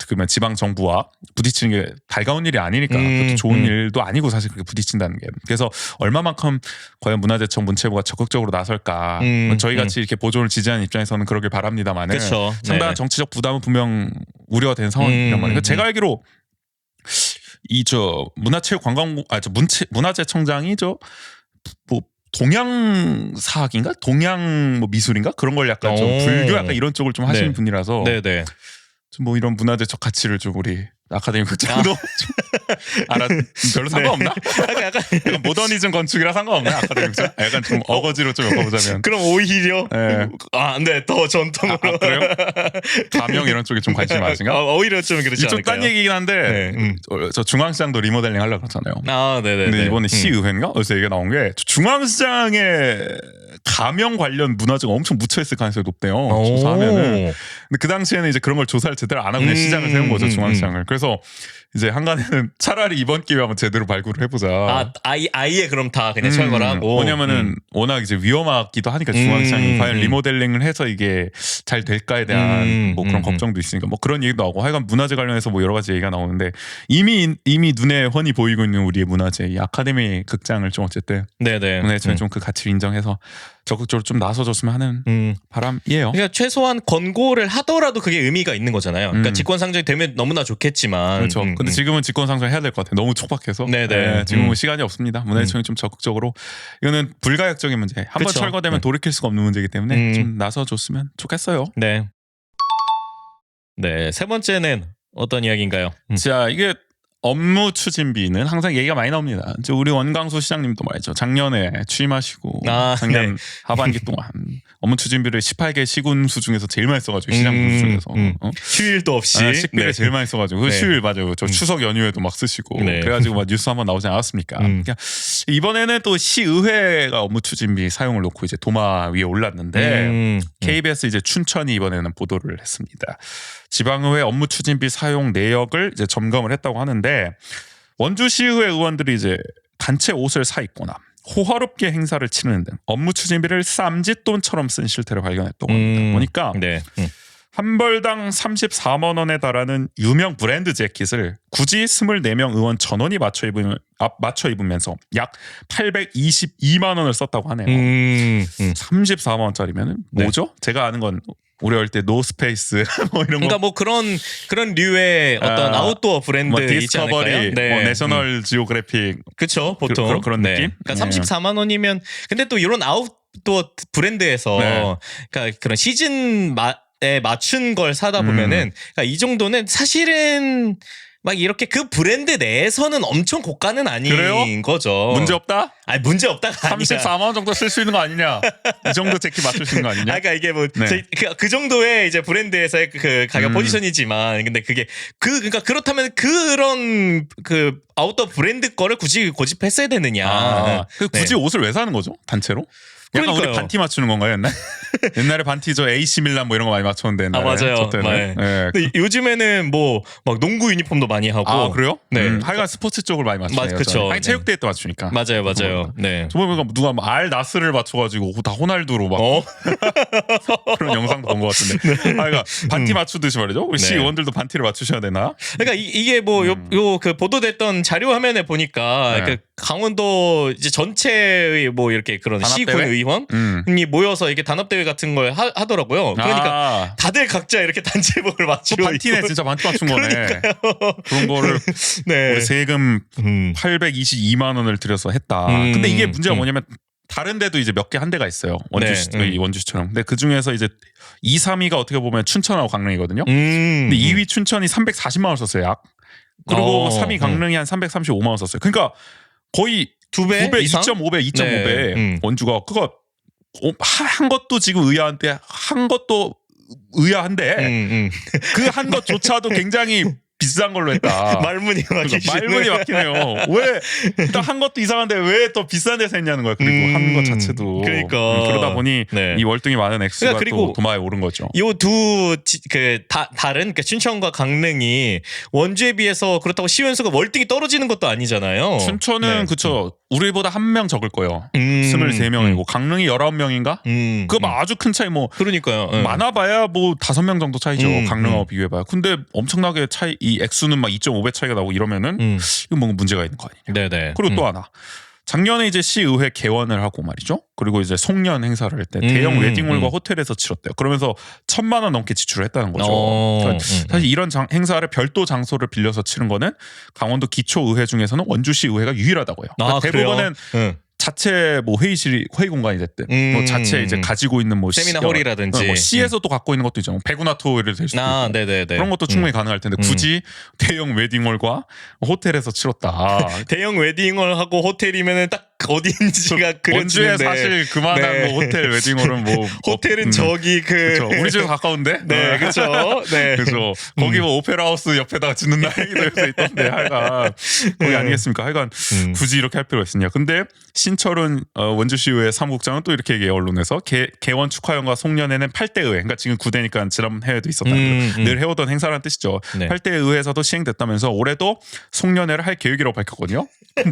그러면 지방 정부와 부딪히는 게 달가운 일이 아니니까 그것도 좋은 일도 아니고 사실 그렇게 부딪힌다는 게 그래서 얼마만큼 과연 문화재청 문체부가 적극적으로 나설까 저희 같이 이렇게 보존을 지지하는 입장에서는 그러길 바랍니다만은 그쵸. 상당한 정치적 부담은 분명 우려가 되는 상황이란 말이에요. 제가 알기로 문화체육관광부 문화재청장이 뭐 동양사학인가 동양 뭐 미술인가 그런 걸 약간 좀 불교 약간 이런 쪽을 좀 하시는 분이라서 네네. 좀 뭐 이런 문화재적 가치를 좀 우리 아카데미 극장도 별로 상관없나? 약간 모더니즘 건축이라 상관없나 아카데미 극장? 약간 좀 어거지로 좀 엮어보자면 그럼 오히려 네. 더 전통으로 그래요? 가명 이런 쪽에 좀 관심이 많으신가? 오히려 좀 그렇지 않을까요? 좀 딴 얘기긴 한데 저 중앙시장도 리모델링 하려고 그러잖아요. 네네. 근데 이번에 시의회인가? 어디서 얘기가 나온 게 중앙시장에 가명 관련 문화재가 엄청 묻혀있을 가능성이 높대요. 조사하면은. 근데 그 당시에는 이제 그런 걸 조사를 제대로 안 하고 그냥 시장을 세운 거죠, 중앙시장을. 그래서 이제 한간에는 차라리 이번 기회에 한번 제대로 발굴을 해보자. 아예 그럼 다 그냥 철거를 하고. 왜냐면은 워낙 이제 위험하기도 하니까 중앙시장이 과연 리모델링을 해서 이게 잘 될까에 대한 뭐 그런 걱정도 있으니까 뭐 그런 얘기도 나오고 하여간 문화재 관련해서 뭐 여러 가지 얘기가 나오는데 이미 눈에 훤히 보이고 있는 우리의 문화재 이 아카데미 극장을 좀 어쨌든 문화재청이 좀 그 가치를 인정해서 적극적으로 좀 나서줬으면 하는 바람이에요. 그러니까 최소한 권고를 하더라도 그게 의미가 있는 거잖아요. 그러니까 직권 상정이 되면 너무나 좋겠지만. 그렇죠. 근데 지금은 직권 상정 해야 될 것 같아요. 너무 촉박해서. 네, 지금은 시간이 없습니다. 문화재청이 좀 적극적으로 이거는 불가역적인 문제. 한번 철거되면 돌이킬 수가 없는 문제이기 때문에 좀 나서줬으면 좋겠어요. 네. 네, 세 번째는 어떤 이야기인가요? 자, 이게 업무 추진비는 항상 얘기가 많이 나옵니다. 이제 우리 원광수 시장님도 말이죠. 작년에 취임하시고 작년 하반기 동안 업무 추진비를 18개 시군수 중에서 제일 많이 써가지고 시장 군수 중에서 휴일도 없이 식비를 제일 많이 써가지고 그 휴일 맞아요. 저 추석 연휴에도 막 쓰시고 그래가지고 막 뉴스 한번 나오지 않았습니까? 그러니까 이번에는 또 시의회가 업무 추진비 사용을 놓고 이제 도마 위에 올랐는데 KBS 이제 춘천이 이번에는 보도를 했습니다. 지방의회 업무 추진비 사용 내역을 이제 점검을 했다고 하는데 원주시의회 의원들이 이제 단체 옷을 사 입거나 호화롭게 행사를 치르는 등 업무 추진비를 쌈짓돈처럼 쓴 실태를 발견했다고 합니다. 보니까 한 벌당 34만 원에 달하는 유명 브랜드 재킷을 굳이 24명 의원 전원이 맞춰 입으면서 약 822만 원을 썼다고 하네요. 34만 원짜리면은 뭐죠? 제가 아는 건 우리 어릴 때 노스페이스 뭐 이런 그러니까 거. 뭐 그런 류의 어떤 아웃도어 브랜드 뭐 있지 않을까요? 디스커버리, 뭐 내셔널 지오그래픽 그쵸, 보통 그런 느낌. 그러니까 34만 원이면 근데 또 이런 아웃도어 브랜드에서 그러니까 그런 시즌에 맞춘 걸 사다 보면은 그러니까 이 정도는 사실은 막 이렇게 그 브랜드 내에서는 엄청 고가는 아닌 그래요? 거죠. 문제 없다? 아니 문제 없다가 아니라 34만 원 정도 쓸 수 있는 거 아니냐? 이 정도 재킷 맞출 수 있는 거 아니냐? 그러니까 이게 뭐 네. 그 정도의 이제 브랜드에서의 그 가격 포지션이지만 근데 그게 그러니까 그렇다면 그런 그 아웃도어 브랜드 거를 굳이 고집했어야 되느냐? 굳이 옷을 왜 사는 거죠? 단체로? 약간 그러니까요. 우리 반티 맞추는 건가요, 옛날? 옛날에 반티 저 AC 밀란 뭐 이런 거 많이 맞췄는데 옛날에. 맞아요. 저 때는. 네. 근데 요즘에는 뭐 막 농구 유니폼도 많이 하고. 그래요? 네. 하여간 스포츠 쪽을 많이 맞추네요. 그쵸. 아니 체육대회 때 맞추니까. 맞아요. 네. 저번에 누가 알 나스를 맞춰가지고 다 호날두로 막 그런 영상도 본 것 같은데. 그러니까 반티 맞추듯이 말이죠. 우리 시 의원들도 반티를 맞추셔야 되나? 그러니까 이게 뭐 요 그 보도됐던 자료 화면에 보니까 그 강원도 이제 전체의 뭐 이렇게 그런 시군 의원이 모여서 이렇게 단합대회 같은 걸 하더라고요. 그러니까 다들 각자 이렇게 단체복을 맞추고 반티네 진짜 반티 맞춘 거네. 그런 거를 우리 세금 822만 원을 들여서 했다. 근데 이게 문제가 뭐냐면 다른 데도 이제 몇 개 한 데가 있어요. 원주시처럼. 근데 그 중에서 이제 2, 3위가 어떻게 보면 춘천하고 강릉이거든요. 근데 2위 춘천이 340만 원 썼어요. 약. 그리고 3위 강릉이 한 335만 원 썼어요. 그러니까 거의 2배 2.5배, 2.5배 원주가 그거 한 것도 지금 의아한데 한 것도 의아한데 그 한 것조차도 굉장히 비싼 걸로 했다. 말문이 막히네요. 왜 일단 한 것도 이상한데 왜 더 비싼 데서 했냐는 거야. 그리고 한 것 자체도. 그러니까 그러다 보니 이 월등히 많은 액수가 그리고 또 도마에 오른 거죠. 요 두 다른 그러니까 춘천과 강릉이 원주에 비해서 그렇다고 시연수가 월등히 떨어지는 것도 아니잖아요. 춘천은 그쵸. 우리보다 한 명 적을 거예요. 23명이고 강릉이 19명인가? 그거 막 아주 큰 차이 뭐 그러니까요. 많아봐야 뭐 5명 정도 차이죠. 강릉하고 비교해봐요. 근데 엄청나게 차이 이 액수는 막 2.5배 차이가 나고 이러면은 이거 뭔가 문제가 있는 거 아니냐. 네네. 그리고 또 하나. 작년에 이제 시의회 개원을 하고 말이죠. 그리고 이제 송년 행사를 할 때 대형 웨딩홀과 호텔에서 치렀대요. 그러면서 1,000만 원 넘게 지출을 했다는 거죠. 그러니까 사실 이런 행사를 별도 장소를 빌려서 치른 거는 강원도 기초의회 중에서는 원주시 의회가 유일하다고요. 그러니까 대부분은 자체 뭐 회의실 회의 공간이 됐든 뭐 자체 이제 가지고 있는 뭐 세미나 홀이라든지 뭐 시에서 또 갖고 있는 것도 있죠. 뭐 배구나토를 될 수도 있고 네네네. 그런 것도 충분히 가능할 텐데 굳이 대형 웨딩홀과 호텔에서 치렀다. 대형 웨딩홀하고 호텔이면은 딱 어딘지가 그려지는데 원주에 사실 그만한 뭐 호텔 웨딩홀은 뭐 호텔은 저기 그쵸. 우리 집에 가까운데 네 그렇죠. 네 그죠. 거기 뭐 오페라 하우스 옆에다가 짓는 나이도 있던데 하여간 거기 아니겠습니까? 하여간 굳이 이렇게 할 필요가 있었냐. 근데 신철은 원주시의회 사무국장은 또 이렇게 얘기해 언론에서 개원 축하연과 송년회는 8대 의회 그러니까 지금 9대니까 지난 해에도 있었다는 거예요. 늘 해오던 행사라는 뜻이죠. 8대 의회에서도 시행됐다면서 올해도 송년회를 할 계획이라고 밝혔거든요.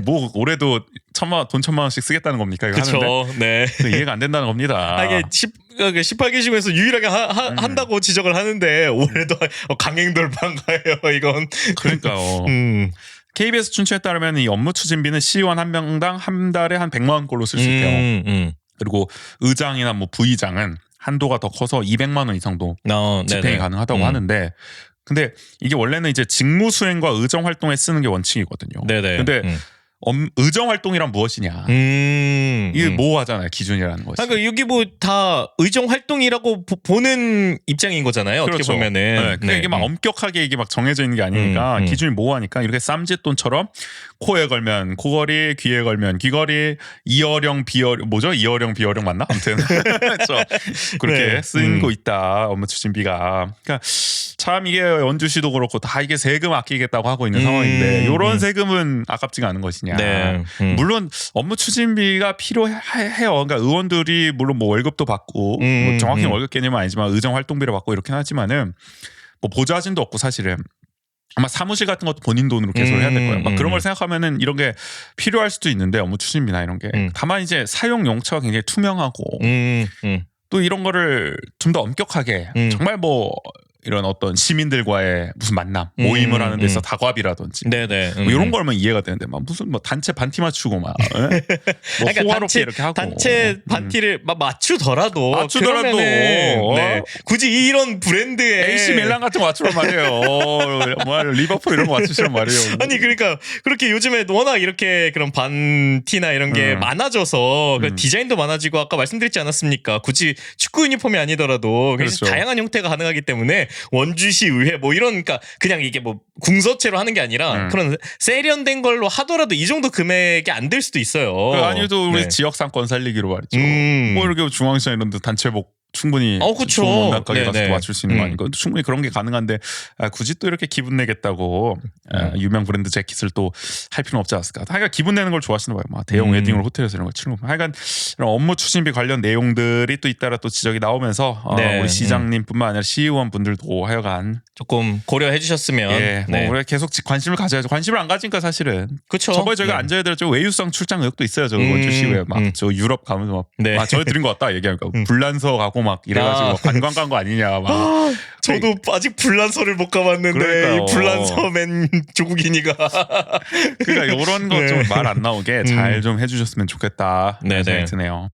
뭐 올해도 돈 1,000만 원씩 쓰겠다는 겁니까? 이거 그렇죠. 네. 이해가 안 된다는 겁니다. 이게 18개 중에서 유일하게 한다고 지적을 하는데 올해도 강행돌판가요 이건. 그러니까요. KBS 춘천에 따르면 이 업무 추진비는 시의원 한 명당 한 달에 한 100만 원꼴로 쓸 수 있대요. 그리고 의장이나 뭐 부의장은 한도가 더 커서 200만 원 이상도 집행이 가능하다고 하는데 근데 이게 원래는 이제 직무 수행과 의정 활동에 쓰는 게 원칙이거든요. 네네. 근데 의정 활동이란 무엇이냐. 이게 모호하잖아요. 기준이라는 것이. 그러니까 여기 뭐 다 의정 활동이라고 보는 입장인 거잖아요. 어떻게 그렇죠. 보면은. 네. 근데 이게 막 엄격하게 이게 막 정해져 있는 게 아니니까 기준이 모호하니까 이렇게 쌈짓돈처럼 코에 걸면 코걸이, 귀에 걸면 귀걸이, 이어령 비어령 뭐죠? 이어령 비어령 맞나? 아무튼 그렇죠. 그렇게 네. 쓰이고 있다. 업무 추진비가. 그러니까 참 이게 원주시도 그렇고 다 이게 세금 아끼겠다고 하고 있는 상황인데 이런 세금은 아깝지가 않은 것이냐. 네. 물론 업무 추진비가 필요해요. 그러니까 의원들이 물론 뭐 월급도 받고 뭐 정확히 월급 개념은 아니지만 의정 활동비를 받고 이렇긴 하지만은 뭐 보좌진도 없고 사실은 아마 사무실 같은 것도 본인 돈으로 계속 해야 될 거예요. 막 그런 걸 생각하면은 이런 게 필요할 수도 있는데 업무 추진비나 이런 게 다만 이제 사용 용처가 굉장히 투명하고 또 이런 거를 좀 더 엄격하게 정말 뭐 이런 어떤 시민들과의 무슨 만남 모임을 하는 데서 다과비라든지 네네. 뭐 이런 거면 이해가 되는데 막 무슨 뭐 단체 반티 맞추고 막 뭐 그러니까 호화롭게 이렇게 하고 단체 반티를 막 맞추더라도 맞추더라도 그러면은 네. 굳이 이런 브랜드에 AC 밀란 같은 거 맞추란 말이에요. 뭐 리버풀 이런 거 맞추시란 말이에요. 아니 그러니까 그렇게 요즘에 워낙 이렇게 그런 반티나 이런 게 많아져서 그 디자인도 많아지고 아까 말씀드렸지 않았습니까? 굳이 축구 유니폼이 아니더라도 굉장히 그렇죠. 다양한 형태가 가능하기 때문에 원주시 의회 뭐 이런 그러니까 그냥 이게 뭐 궁서체로 하는 게 아니라 그런 세련된 걸로 하더라도 이 정도 금액이 안 될 수도 있어요. 아니도 우리 네. 지역 상권 살리기로 말이죠. 뭐 이렇게 중앙시장 이런 데 단체복 충분히 그쵸. 좋은 원단가게 가서 네네. 맞출 수 있는 거 아닌가. 충분히 그런 게 가능한데 굳이 또 이렇게 기분 내겠다고 유명 브랜드 재킷을 또 할 필요는 없지 않았을까. 하여간 기분 내는 걸 좋아하시는 거예요. 막 대형 웨딩으로 호텔에서 이런 걸 치는 거. 하여간 이런 업무 추진비 관련 내용들이 또 잇따라 또 지적이 나오면서 네. 우리 시장님뿐만 아니라 시의원 분들도 하여간 조금 고려해 주셨으면 예, 뭐 네. 우리가 계속 관심을 가져야죠. 관심을 안 가지니까 사실은. 그쵸. 저번에 저희가 네. 앉아야 될죠. 외유성 출장 의혹도 있어요. 저 원주시에 막 저 유럽 가면서 막 네. 저희 들은 것 같다 얘기하니까 불란서 가고 막 이래가지고 관광 간 거 아니냐 막. 저도 아직 불란서를 못 가봤는데 그러니까요. 이 불란서맨 조국인이가 그러니까 이런 거 좀 네. 말 안 나오게 잘 좀 해주셨으면 좋겠다. 네네. 생각이 드네요.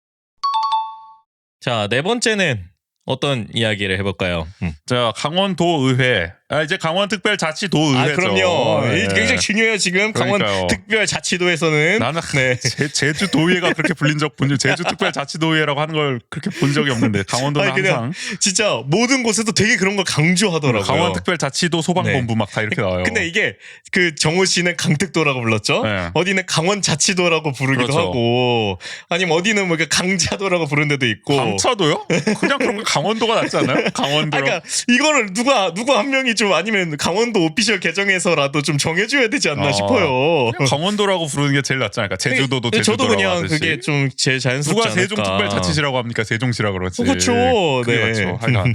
자, 네 번째는 어떤 이야기를 해볼까요? 자, 강원도 의회. 이제 강원특별자치도의회죠. 그럼요. 네. 이게 굉장히 중요해요 지금 그러니까요. 강원특별자치도에서는. 나는 네. 제주도의회가 그렇게 불린 적 본 적, 제주특별자치도의회라고 하는 걸 그렇게 본 적이 없는데 강원도는 아니, 그냥 항상 진짜 모든 곳에서 되게 그런 걸 강조하더라고요. 강원특별자치도 소방본부 네. 막 다 이렇게 나와요. 근데 이게 그 정호 씨는 강특도라고 불렀죠. 네. 어디는 강원자치도라고 부르기도 그렇죠. 하고, 아니면 어디는 뭐 강자도라고 부르는 데도 있고. 강차도요? 그냥 그런 거 강원도가 낫지 않나요? 강원도. 그러니까 이거를 누구 한 명이 좀 아니면 강원도 오피셜 계정에서라도 좀 정해줘야 되지 않나 싶어요. 강원도라고 부르는 게 제일 낫지 않을까? 제주도도 제주도라고 저도 그냥 하듯이. 그게 좀 제일 자연스럽지 누가 않을까. 세종특별자치시라고 합니까? 세종시라고 그러지. 그렇죠. 그게 네. 맞죠. 하여간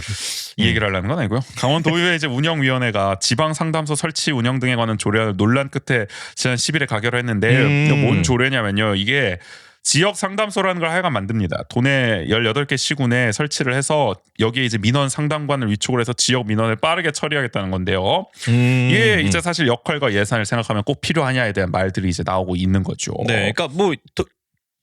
이 얘기를 하려는 건 아니고요. 강원도의회 이제 운영위원회가 지방상담소 설치 운영 등에 관한 조례안을 논란 끝에 지난 10일에 가결을 했는데 뭔 조례냐면요. 이게 지역 상담소라는 걸 하여간 만듭니다. 도내 18개 시군에 설치를 해서 여기에 이제 민원 상담관을 위촉을 해서 지역 민원을 빠르게 처리하겠다는 건데요. 이게 이제 사실 역할과 예산을 생각하면 꼭 필요하냐에 대한 말들이 이제 나오고 있는 거죠. 네, 그러니까 뭐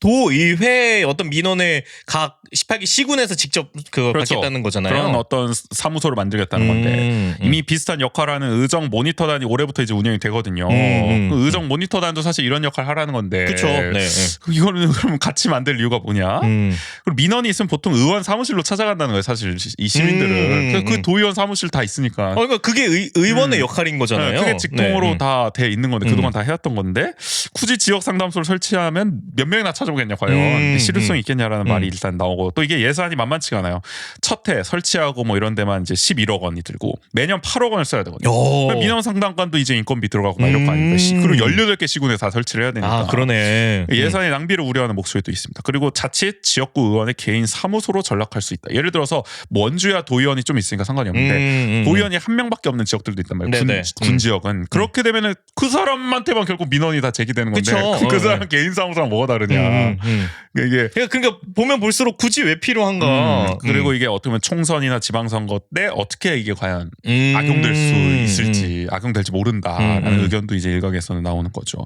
도의회 어떤 민원을 각 18기 시군에서 직접 그거 그렇죠. 받겠다는 거잖아요. 그런 어떤 사무소를 만들겠다는 건데 이미 비슷한 역할을 하는 의정 모니터단이 올해부터 이제 운영이 되거든요. 그 의정 모니터단도 사실 이런 역할을 하라는 건데. 그렇죠. 네. 이거는 그럼 같이 만들 이유가 뭐냐? 그리고 민원이 있으면 보통 의원 사무실로 찾아간다는 거예요. 사실 이 시민들은 그 도의원 사무실 다 있으니까. 그러니까 그게 의원의 역할인 거잖아요. 네, 그게 직통으로 네. 다 돼 있는 건데 그동안 다 해왔던 건데 굳이 지역 상담소를 설치하면 몇 명이나 찾아오겠냐 과연 실효성이 있겠냐라는 말이 일단 나오고 또 이게 예산이 만만치가 않아요. 첫 해 설치하고 뭐 이런 데만 이제 11억 원이 들고 매년 8억 원을 써야 되거든요. 민원 상담관도 이제 인건비 들어가고 막 이런 거 아닙니까? 그리고 18개 시군에 다 설치를 해야 되니까. 아, 그러네. 예산의 낭비를 우려하는 목소리도 있습니다. 그리고 자칫 지역구 의원의 개인 사무소로 전락할 수 있다. 예를 들어서 뭐 원주야 도의원이 좀 있으니까 상관이 없는데 도의원이 한 명밖에 없는 지역들도 있단 말이에요. 네네. 군 지역은 그렇게 되면은 그 사람한테만 결국 민원이 다 제기되는 건데 그쵸. 그 사람 개인 사무소랑 뭐가 다르냐. 이게 그러니까 보면 볼수록 굳이 왜 필요한가. 그리고 이게 어떻게 보면 총선이나 지방선거 때 어떻게 이게 과연 악용될 수 있을지 악용될지 모른다라는 의견도 이제 일각에서는 나오는 거죠.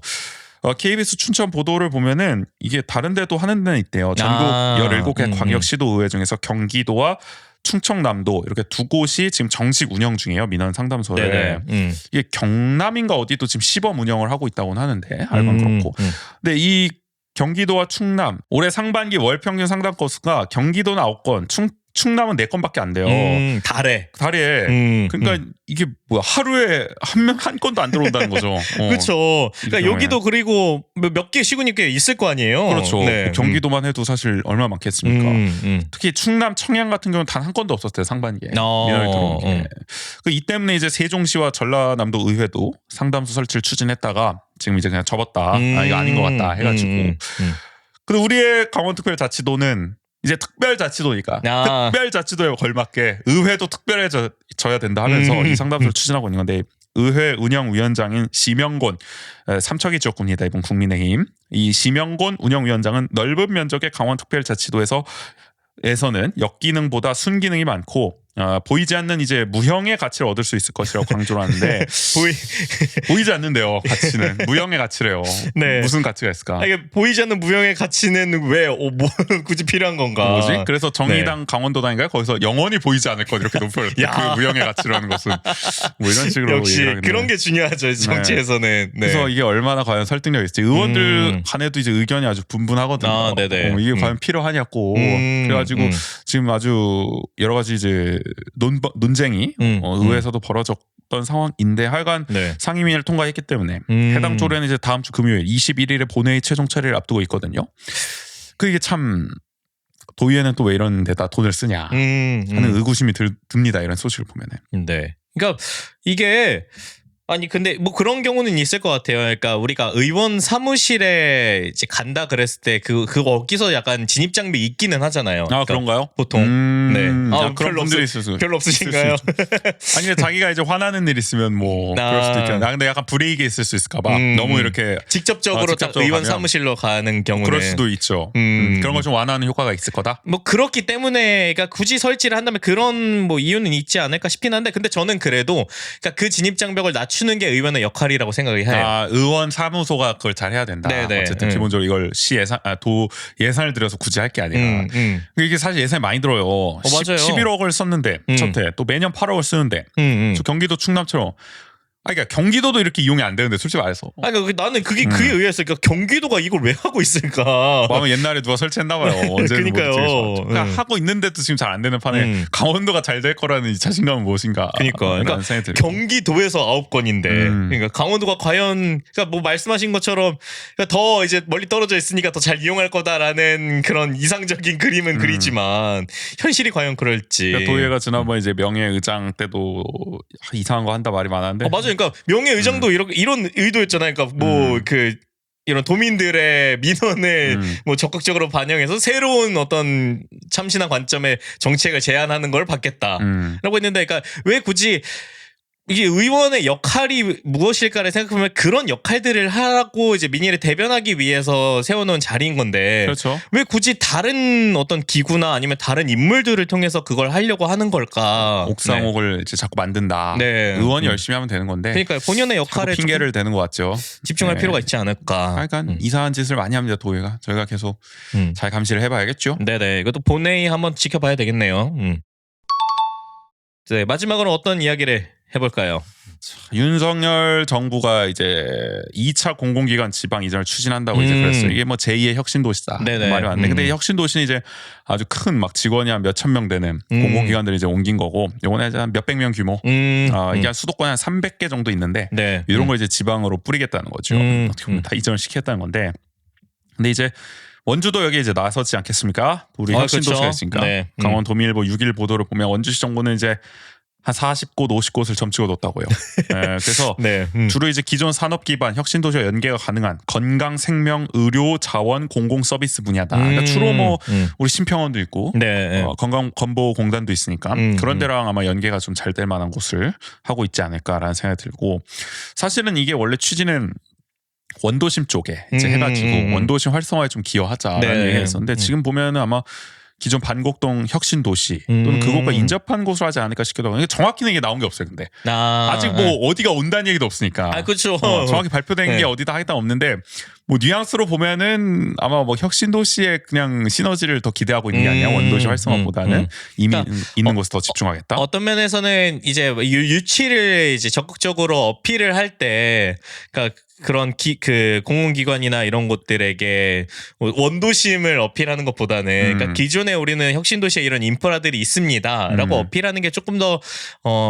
KBS 춘천 보도를 보면은 이게 다른 데도 하는 데는 있대요. 전국 17개 광역시도의회 중에서 경기도와 충청남도 이렇게 두 곳이 지금 정식 운영 중이에요. 민원 상담소를. 네네. 이게 경남인가 어디도 지금 시범 운영을 하고 있다고는 하는데 알건 그렇고. 근데 이 경기도와 충남 올해 상반기 월 평균 상담 건수가 경기도는 9건, 충남은 4건밖에 안 돼요. 달에. 그러니까 이게 뭐야 하루에 한 건도 안 들어온다는 거죠. 그렇죠. 그러니까 이상해. 여기도 그리고 몇 개 시군이 꽤 있을 거 아니에요. 그렇죠. 네. 경기도만 해도 사실 얼마 많겠습니까? 특히 충남, 청양 같은 경우는 단 한 건도 없었대요 상반기에 민원이 들어온 게. 이 때문에 이제 세종시와 전라남도 의회도 상담소 설치를 추진했다가 지금 이제 그냥 접었다. 이거 아닌 것 같다 해가지고. 근데 우리의 강원특별자치도는 이제 특별자치도니까 특별자치도에 걸맞게 의회도 특별해져야 된다 하면서 이 상담소를 추진하고 있는 건데 의회 운영위원장인 심영곤 삼척이 지역구입니다. 이번 국민의힘 이 심영곤 운영위원장은 넓은 면적의 강원특별자치도에서는 역기능보다 순기능이 많고 보이지 않는 이제 무형의 가치를 얻을 수 있을 것이라고 강조를 하는데 보이지 않는데요. 가치는 무형의 가치래요. 네. 무슨 가치가 있을까? 이게 보이지 않는 무형의 가치는 왜 굳이 필요한 건가? 뭐지? 그래서 정의당 강원도당인가요? 거기서 영원히 보이지 않을 것 이렇게 높여요. 그 무형의 가치라는 것은 뭐 이런 식으로 역시 그런 게 중요하죠 정치에서는. 네. 그래서 이게 얼마나 과연 설득력이 있을지 의원들 간에도 이제 의견이 아주 분분하거든요. 이게 과연 필요하냐고. 그래가지고 지금 아주 여러 가지 이제 논쟁이 의회에서도 벌어졌던 상황인데 하여간 상임위를 통과했기 때문에 해당 조례는 이제 다음 주 금요일 21일에 본회의 최종 처리를 앞두고 있거든요. 그게 참 도의회는 또 왜 이런 데다 돈을 쓰냐 하는 의구심이 듭니다. 이런 소식을 보면은. 네. 그러니까 이게 아니 근데 뭐 그런 경우는 있을 것 같아요. 그러니까 우리가 의원 사무실에 이제 간다 그랬을 때 거기서 약간 진입 장비 있기는 하잖아요. 그러니까 그런가요? 보통. 네. 그런 분들이 별로 없으신가요? 아니 근데 자기가 이제 화나는 일 있으면 뭐 그럴 수도 있겠네. 근데 약간 불이익이 있을 수 있을까봐 너무 이렇게 직접적으로 딱 의원 가면 사무실로 가는 경우는 그럴 수도 있죠. 그런 걸 좀 완화하는 효과가 있을 거다. 뭐 그렇기 때문에 그러니까 굳이 설치를 한다면 그런 뭐 이유는 있지 않을까 싶긴 한데 근데 저는 그래도 그러니까 그 진입 장벽을 낮추는 게 의원의 역할이라고 생각이 해요. 의원 사무소가 그걸 잘 해야 된다. 네네. 어쨌든 기본적으로 이걸 도 예산을 들여서 굳이 할 게 아니라 이게 사실 예산이 많이 들어요. 맞아요. 11억을 썼는데 첫 해 또 매년 8억을 쓰는데 저 경기도 충남처럼 그러니까 경기도도 이렇게 이용이 안 되는데 솔직히 말해서. 그러니까 나는 그게 의외였어요. 그러니까 경기도가 이걸 왜 하고 있을까? 아마 옛날에 누가 설치했나봐요. 언제는 그러니까요. 그러니까 하고 있는데도 지금 잘 안 되는 판에 강원도가 잘 될 거라는 이 자신감은 무엇인가? 그러니까 경기도에서 9건인데, 그러니까 강원도가 과연 그러니까 뭐 말씀하신 것처럼 그러니까 더 이제 멀리 떨어져 있으니까 더 잘 이용할 거다라는 그런 이상적인 그림은 그리지만 현실이 과연 그럴지. 그러니까 도의회가 지난번 이제 명예의장 때도 이상한 거 한다 말이 많았는데. 맞아요. 그러니까 명예의장도 이런 의도였잖아요. 그러니까 뭐 이런 도민들의 민원을 뭐 적극적으로 반영해서 새로운 어떤 참신한 관점의 정책을 제안하는 걸 받겠다라고 했는데, 그러니까 왜 굳이 이게 의원의 역할이 무엇일까를 생각해보면 그런 역할들을 하고 이제 민의를 대변하기 위해서 세워놓은 자리인 건데 그렇죠. 왜 굳이 다른 어떤 기구나 아니면 다른 인물들을 통해서 그걸 하려고 하는 걸까? 옥상옥을 이제 자꾸 만든다. 네. 의원이 열심히 하면 되는 건데. 그러니까 본연의 역할에 핑계를 대는 것 같죠. 집중할 필요가 있지 않을까. 약간 이상한 짓을 많이 합니다. 도의회가. 저희가 계속 잘 감시를 해봐야겠죠. 네네. 이것도 본회의 한번 지켜봐야 되겠네요. 네, 마지막으로 어떤 이야기를 해볼까요? 윤석열 정부가 이제 2차 공공기관 지방 이전을 추진한다고 이제 그랬어요. 이게 뭐 제2의 혁신도시다 네네. 말이 많네. 근데 혁신도시는 이제 아주 큰 막 직원이 한 몇천 명 되는 공공기관들이 이제 옮긴 거고, 요거는 한 몇백 명 규모. 이게 한 수도권에 한 300개 정도 있는데 네. 이런 걸 이제 지방으로 뿌리겠다는 거죠. 어떻게 보면 다 이전을 시켰다는 건데, 근데 이제 원주도 여기 이제 나서지 않겠습니까? 우리 혁신도시가 그렇죠. 있으니까. 네. 강원 도민일보 6일 보도를 보면 원주시 정부는 이제 한 40곳, 50곳을 점치고 뒀다고요. 네, 그래서 주로 이제 기존 산업 기반 혁신도시와 연계가 가능한 건강, 생명, 의료, 자원, 공공 서비스 분야다. 그러니까 주로 뭐 우리 심평원도 있고 건강 건보 공단도 있으니까 그런 데랑 아마 연계가 좀 잘 될 만한 곳을 하고 있지 않을까라는 생각이 들고, 사실은 이게 원래 취지는 원도심 쪽에 이제 해가지고 원도심 활성화에 좀 기여하자라는 얘기가 있었는데 지금 보면은 아마 기존 반곡동 혁신도시 또는 그것과 인접한 곳으로 하지 않을까 싶기도 하고, 정확히는 이게 나온 게 없어요. 근데 아직 뭐 어디가 온다는 얘기도 없으니까. 그렇죠. 정확히 발표된 게 어디다 하겠다 없는데 뭐 뉘앙스로 보면은 아마 뭐 혁신도시의 그냥 시너지를 더 기대하고 있는 게 아니야. 원도시 활성화보다는 이미 그러니까 있는 곳에 더 집중하겠다. 어떤 면에서는 이제 유치를 이제 적극적으로 어필을 할 때, 그러니까 그런 그 공공기관이나 이런 곳들에게 원도심을 어필하는 것보다는 그러니까 기존에 우리는 혁신도시에 이런 인프라들이 있습니다라고 어필하는 게 조금 더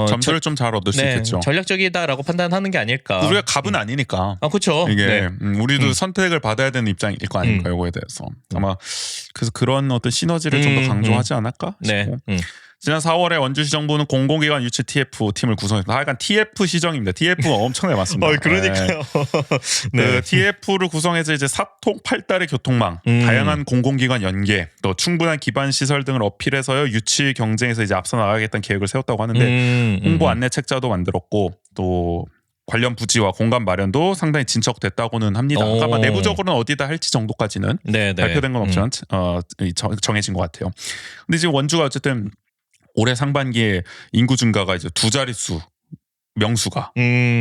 점수를 좀 잘 얻을 수 있겠죠. 전략적이다라고 판단하는 게 아닐까. 우리가 갑은 아니니까. 아 그렇죠. 이게 우리도 선택을 받아야 되는 입장일 거 아닐까 요거에 대해서 아마 그래서 그런 어떤 시너지를 좀 더 강조하지 않을까 싶고. 지난 4월에 원주시 정부는 공공기관 유치 TF 팀을 구성했다. 하여간 TF 시정입니다. TF가 엄청나게 많습니다. 그러니까요. 그 TF를 구성해서 이제 사통팔달의 교통망, 다양한 공공기관 연계, 또 충분한 기반 시설 등을 어필해서요 유치 경쟁에서 이제 앞서 나가겠다는 계획을 세웠다고 하는데 홍보 안내 책자도 만들었고 또 관련 부지와 공간 마련도 상당히 진척됐다고는 합니다. 아마 내부적으로는 어디다 할지 정도까지는 발표된 건 없지만 정해진 것 같아요. 근데 지금 원주가 어쨌든 올해 상반기에 인구 증가가 이제 두 자릿수 명수가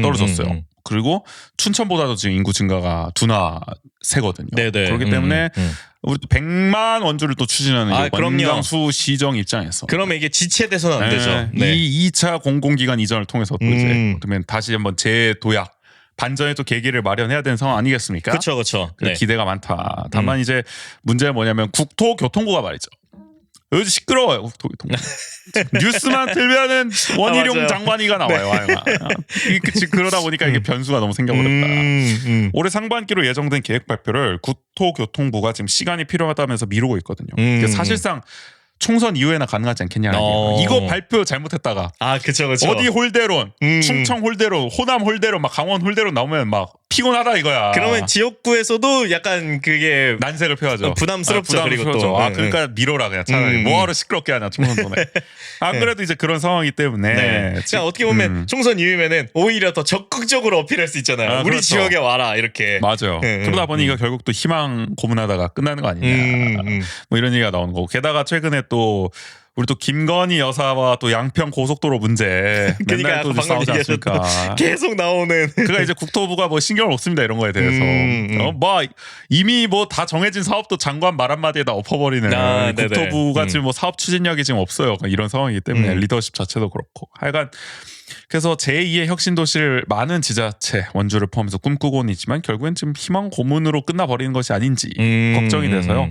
떨어졌어요. 그리고 춘천보다도 지금 인구 증가가 두나 세거든요. 그렇기 때문에 우리 100만 원주를 또 추진하는 원광수 시정 입장에서 그러면 이게 지체돼서는 안 되죠. 이 2차 공공기관 이전을 통해서 또 이제 그러면 다시 한번 재도약 반전의 또 계기를 마련해야 되는 상황 아니겠습니까? 그렇죠. 기대가 많다. 다만 이제 문제는 뭐냐면 국토교통부가 말이죠. 요즘 시끄러워요. 국토교통부. 뉴스만 틀면은 원희룡 장관이가 나와요. 그러다 보니까 이게 변수가 너무 생겨버렸다. 올해 상반기로 예정된 계획 발표를 국토교통부가 지금 시간이 필요하다면서 미루고 있거든요. 사실상 총선 이후에나 가능하지 않겠냐는 얘기예요. 이거 발표 잘못했다가 그쵸. 어디 홀대론, 충청 홀대론, 호남 홀대론, 막 강원 홀대론 나오면 막 피곤하다 이거야. 그러면 지역구에서도 약간 그게 난색을 표하죠. 부담스럽죠. 그리고 또 그러니까 미뤄라 그냥 차라리 뭐하러 시끄럽게 하냐 총선 전에. 안 그래도 이제 그런 상황이기 때문에 그러니까 어떻게 보면 총선 이후면은 오히려 더 적극적으로 어필할 수 있잖아요. 우리 지역에 와라 이렇게. 맞아요. 그러다 보니까 결국 또 희망 고문하다가 끝나는 거 아니냐. 뭐 이런 얘기가 나오는 거고. 게다가 최근에 또 우리 또 김건희 여사와 또 양평 고속도로 문제 맨날 또 싸우지 않습니까? 계속 나오는. 그가 이제 국토부가 뭐 신경을 없습니다 이런 거에 대해서. 뭐 이미 뭐 다 정해진 사업도 장관 말 한마디에다 엎어버리는 국토부가 지금 뭐 사업 추진력이 지금 없어요. 이런 상황이기 때문에 리더십 자체도 그렇고. 하여간 그래서 제2의 혁신도시를 많은 지자체 원주를 포함해서 꿈꾸고는 있지만 결국엔 지금 희망 고문으로 끝나버리는 것이 아닌지 걱정이 돼서요.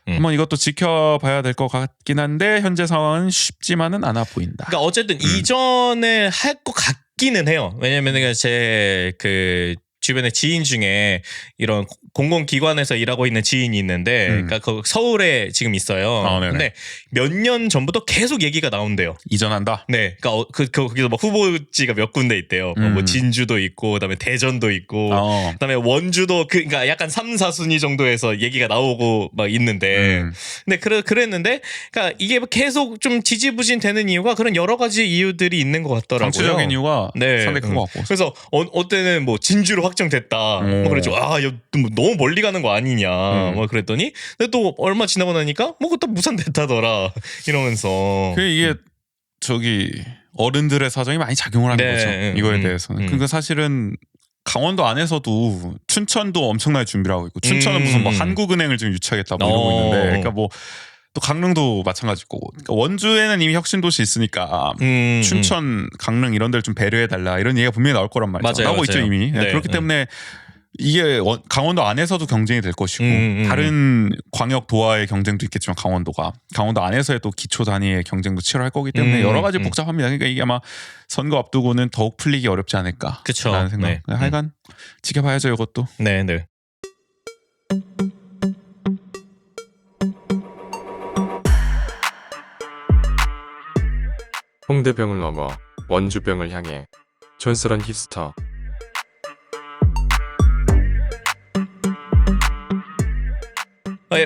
한번 이것도 지켜봐야 될 것 같긴 한데 현재 상황은 쉽지만은 않아 보인다. 그러니까 어쨌든 이전을 할 것 같기는 해요. 왜냐면 제 그 주변에 지인 중에 이런 공공기관에서 일하고 있는 지인이 있는데 그러니까 그 서울에 지금 있어요. 근데 몇 년 전부터 계속 얘기가 나온대요. 이전한다. 네, 그러니까 거기서 뭐 후보지가 몇 군데 있대요. 뭐 진주도 있고, 그다음에 대전도 있고, 그다음에 원주도 그러니까 약간 3, 4순위 정도에서 얘기가 나오고 막 있는데, 근데 그랬는데, 그러니까 이게 계속 좀 지지부진되는 이유가 그런 여러 가지 이유들이 있는 것 같더라고요. 정치적인 이유가 상당히 큰 것 같고. 그래서 어때는 뭐 진주로 확정됐다. 뭐 그랬죠. 뭐 너무 멀리 가는 거 아니냐. 뭐 그랬더니, 근데 또 얼마 지나고 나니까 뭐 그것도 무산됐다더라. 이러면서. 이게 저기 어른들의 사정이 많이 작용을 하는 거죠. 이거에 대해서는. 그러니까 사실은 강원도 안에서도 춘천도 엄청나게 준비를 하고 있고 춘천은 무슨 뭐 한국은행을 지금 유치하겠다 뭐 이러고 있는데 그러니까 뭐 또 강릉도 마찬가지고 그러니까 원주에는 이미 혁신도시 있으니까 춘천, 강릉 이런 데를 좀 배려해달라 이런 얘기가 분명히 나올 거란 말이죠. 나오고 있죠 이미. 그렇기 때문에 이게 강원도 안에서도 경쟁이 될 것이고 다른 광역 도화의 경쟁도 있겠지만 강원도 안에서의 또 기초 단위의 경쟁도 치열할 거기 때문에 여러 가지 복잡합니다. 그러니까 이게 아마 선거 앞두고는 더욱 풀리기 어렵지 않을까라는 생각. 하여간 지켜봐야죠 이것도. 네. 홍대병을 넘어 원주병을 향해 촌스런 힙스터.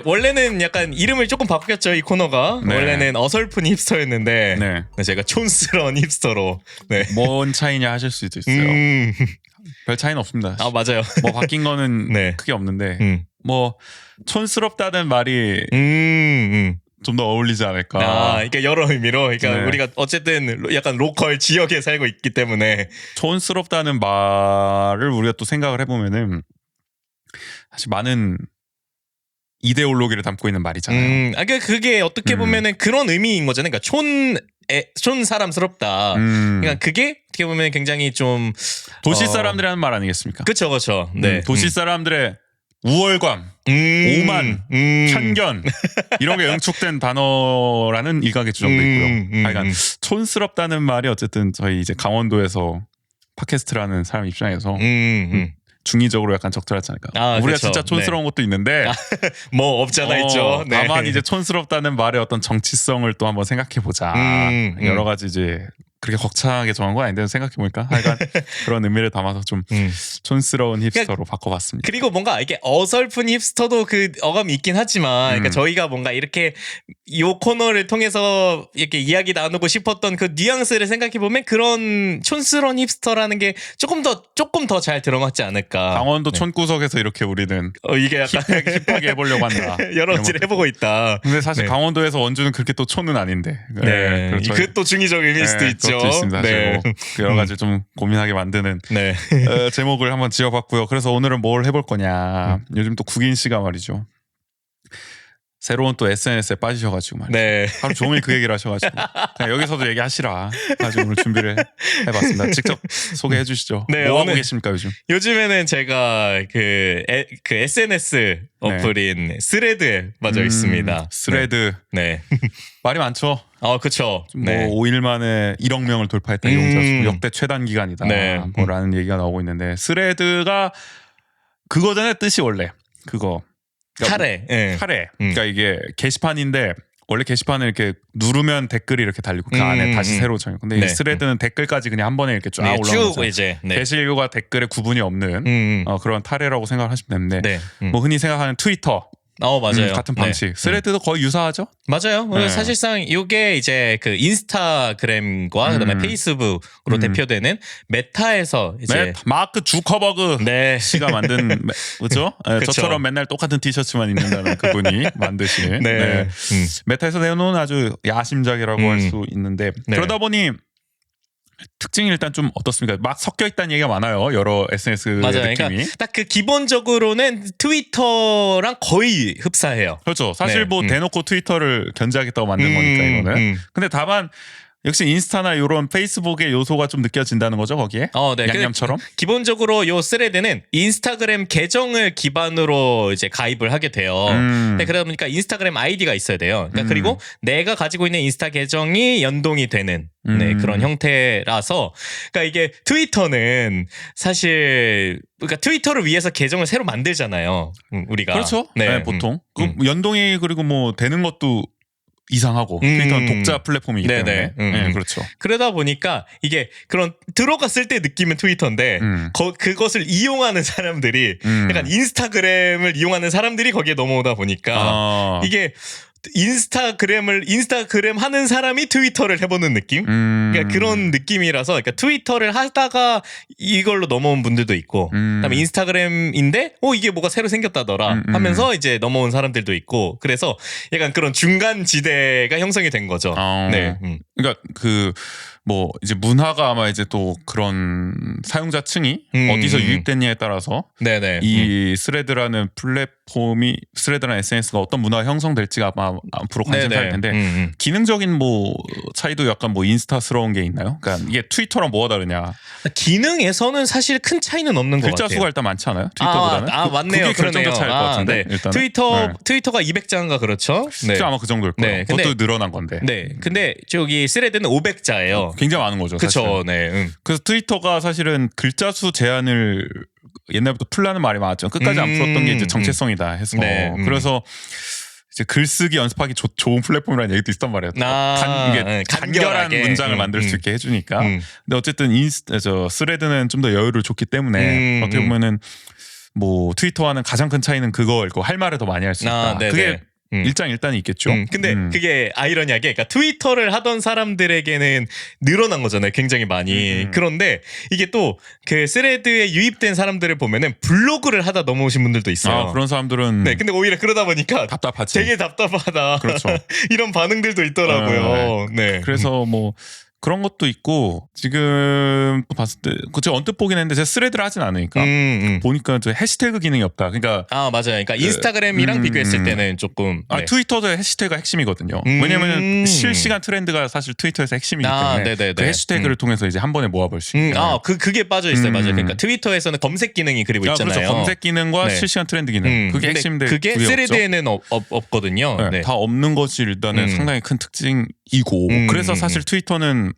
원래는 약간 이름을 조금 바뀌었죠 이 코너가. 원래는 어설픈 힙스터였는데 제가 촌스러운 힙스터로. 뭔 차이냐 하실 수도 있어요. 별 차이는 없습니다. 맞아요. 뭐 바뀐 거는 크게 없는데 뭐 촌스럽다는 말이 좀 더 어울리지 않을까. 그러니까 여러 의미로. 그러니까 우리가 어쨌든 약간 로컬 지역에 살고 있기 때문에 촌스럽다는 말을 우리가 또 생각을 해보면은 사실 많은 이데올로기를 담고 있는 말이잖아요. 그게 어떻게 보면은 그런 의미인 거잖아요. 그러니까 촌 사람스럽다. 그러니까 그게 어떻게 보면 굉장히 좀 도시 사람들이라는 말 아니겠습니까? 그쵸. 네. 도시 사람들의 우월감, 오만, 편견 이런 게 응축된 단어라는 일각의 주장도 있고요. 하여간 촌스럽다는 말이 어쨌든 저희 이제 강원도에서 팟캐스트라는 사람 입장에서 중의적으로 약간 적절하지 않을까. 우리가 그쵸. 진짜 촌스러운 것도 있는데 뭐 없잖아 있죠. 네. 다만 이제 촌스럽다는 말의 어떤 정치성을 또 한번 생각해 보자. 여러 가지 이제 그렇게 거창하게 정한 건 아닌데 생각해 보니까 하여간 그런 의미를 담아서 좀 촌스러운 힙스터로 바꿔봤습니다. 그리고 뭔가 이게 어설픈 힙스터도 그 어감이 있긴 하지만 그러니까 저희가 뭔가 이렇게 요 코너를 통해서 이렇게 이야기 나누고 싶었던 그 뉘앙스를 생각해 보면 그런 촌스러운 힙스터라는 게 조금 더 잘 들어맞지 않을까. 강원도 촌구석에서 이렇게 우리는 이게 약간 힙하게 해보려고 한다. 여러 가지를 해보고 있다. 근데 사실 네. 강원도에서 원주는 그렇게 또 촌은 아닌데. 네. 그렇죠. 그것도 중의적 의미일 수도 있죠. 그것도 있습니다. 네. 뭐 여러 가지 좀 고민하게 만드는 네. 제목을 한번 지어봤고요. 그래서 오늘은 뭘 해볼 거냐. 요즘 또 국인 씨가 말이죠. 새로운 또 SNS에 빠지셔가지고 말이죠. 네. 하루 종일 그 얘기를 하셔가지고 그냥 여기서도 얘기하시라. 가지고 오늘 준비를 해봤습니다. 직접 소개해 주시죠. 네, 뭐 하고 오늘- 계십니까 요즘? 요즘에는 제가 그 SNS 어플인 스레드에 빠져 있습니다. 스레드 네. 말이 많죠. 그쵸. 뭐 네. 5일 만에 1억 명을 돌파했다 이용자 수 역대 최단 기간이다. 네. 뭐라는 얘기가 나오고 있는데 스레드가 그거잖아요. 뜻이 원래 그거 그러니까 카레. 예. 카레. 그러니까 이게 게시판인데 원래 게시판을 이렇게 누르면 댓글이 이렇게 달리고 그 안에 다시 새로 정해. 근데 네. 이 스레드는 댓글까지 그냥 한 번에 이렇게 쫙 네, 올라오는 쭉 이제. 네. 게시글과 댓글에 구분이 없는 그런 타레라고 생각을 하시면 되는데 네. 뭐 흔히 생각하는 트위터 맞아요. 같은 네. 방식. 스레드도 거의 유사하죠. 맞아요. 네. 사실상 이게 이제 그 인스타그램과 그다음에 페이스북으로 대표되는 메타에서 이제 마크 주커버그 네. 씨가 만든 그죠? 네, 그쵸. 저처럼 맨날 똑같은 티셔츠만 입는다는 그분이 만드신 네. 메타에서 내놓은 아주 야심작이라고 할 수 있는데 네. 그러다 보니 특징이 일단 좀 어떻습니까? 막 섞여 있다는 얘기가 많아요. 여러 SNS 맞아요. 느낌이. 그러니까 딱 그 기본적으로는 트위터랑 거의 흡사해요. 그렇죠. 사실 네. 뭐 대놓고 트위터를 견제하겠다고 만든 거니까 이거는. 근데 다만 역시 인스타나 이런 페이스북의 요소가 좀 느껴진다는 거죠 거기에. 네. 양념처럼. 기본적으로 요 스레드는 인스타그램 계정을 기반으로 이제 가입을 하게 돼요. 네, 그러다 보니까 인스타그램 아이디가 있어야 돼요. 그러니까 그리고 내가 가지고 있는 인스타 계정이 연동이 되는 네, 그런 형태라서 그러니까 이게 트위터는 사실 그러니까 트위터를 위해서 계정을 새로 만들잖아요. 우리가. 그렇죠. 네, 보통. 그 연동이 그리고 뭐 되는 것도 이상하고 트위터는 독자 플랫폼이기 네네. 때문에. 네, 그렇죠. 그러다 보니까 이게 그런 들어갔을 때 느낌은 트위터인데 그것을 이용하는 사람들이 약간 인스타그램을 이용하는 사람들이 거기에 넘어오다 보니까 이게 인스타그램 하는 사람이 트위터를 해보는 느낌? 그러니까 그런 느낌이라서 그러니까 트위터를 하다가 이걸로 넘어온 분들도 있고 그다음에 인스타그램인데 이게 뭐가 새로 생겼다더라 하면서 이제 넘어온 사람들도 있고 그래서 약간 그런 중간 지대가 형성이 된 거죠. 네. 그러니까 그 뭐 이제 문화가 아마 이제 또 그런 사용자층이 어디서 유입됐냐에 따라서 네네. 이 스레드라는 플랫폼이 스레드라는 SNS가 어떤 문화가 형성될지가 아마 앞으로 관심이 갈 텐데 기능적인 뭐 차이도 약간 뭐 인스타스러운 게 있나요? 그러니까 이게 트위터랑 뭐가 다르냐? 기능에서는 사실 큰 차이는 없는 것 글자 같아요. 수가 일단 많지 않아요? 트위터보다는? 맞네요. 그게 결정적 그러네요. 차이일 것 같은데 네. 일단은. 트위터가 200자인가 그렇죠? 네. 아마 그 정도일 거예요. 네, 그것도 근데- 늘어난 건데. 네. 근데 저기 스레드는 500자예요. 굉장히 많은 거죠. 사실은. 그렇죠. 네. 그래서 트위터가 사실은 글자 수 제한을 옛날부터 풀라는 말이 많았죠. 끝까지 안 풀었던 게 이제 정체성이다 해서. 네, 그래서 이제 글쓰기 연습하기 좋은 플랫폼이라는 얘기도 있단 말이에요. 이게 간결한 간결하게. 문장을 만들 수 있게 해주니까. 근데 어쨌든 스레드는 좀 더 여유를 줬기 때문에 어떻게 보면은 뭐 트위터와는 가장 큰 차이는 그거일 거. 할 말을 더 많이 할 수 있다. 네네. 그게 일장일단이 있겠죠. 근데 그게 아이러니하게 그러니까 트위터를 하던 사람들에게는 늘어난 거잖아요. 굉장히 많이. 그런데 이게 또 그 스레드에 유입된 사람들을 보면은 블로그를 하다 넘어오신 분들도 있어요. 그런 사람들은 네, 근데 오히려 그러다 보니까 답답하지. 되게 답답하다. 그렇죠. 이런 반응들도 있더라고요. 네. 그래서 뭐 그런 것도 있고 지금 봤을 때 제가 언뜻 보긴 했는데 제가 스레드를 하진 않으니까 보니까 저 해시태그 기능이 없다. 그러니까 맞아요. 그러니까 인스타그램이랑 비교했을 때는 조금 트위터도 해시태그가 핵심이거든요. 왜냐면 실시간 트렌드가 사실 트위터에서 핵심이기 때문에 네네네. 그 해시태그를 통해서 이제 한 번에 모아볼 수 있는. 그게 빠져 있어요. 맞아요. 그러니까 트위터에서는 검색 기능이 그리고 있잖아요. 그렇죠. 검색 기능과 네. 실시간 트렌드 기능. 그게 핵심인데 그게 스레드에는 없거든요. 네, 네. 다 없는 것이 일단은 상당히 큰 특징이고 그래서 사실 트위터는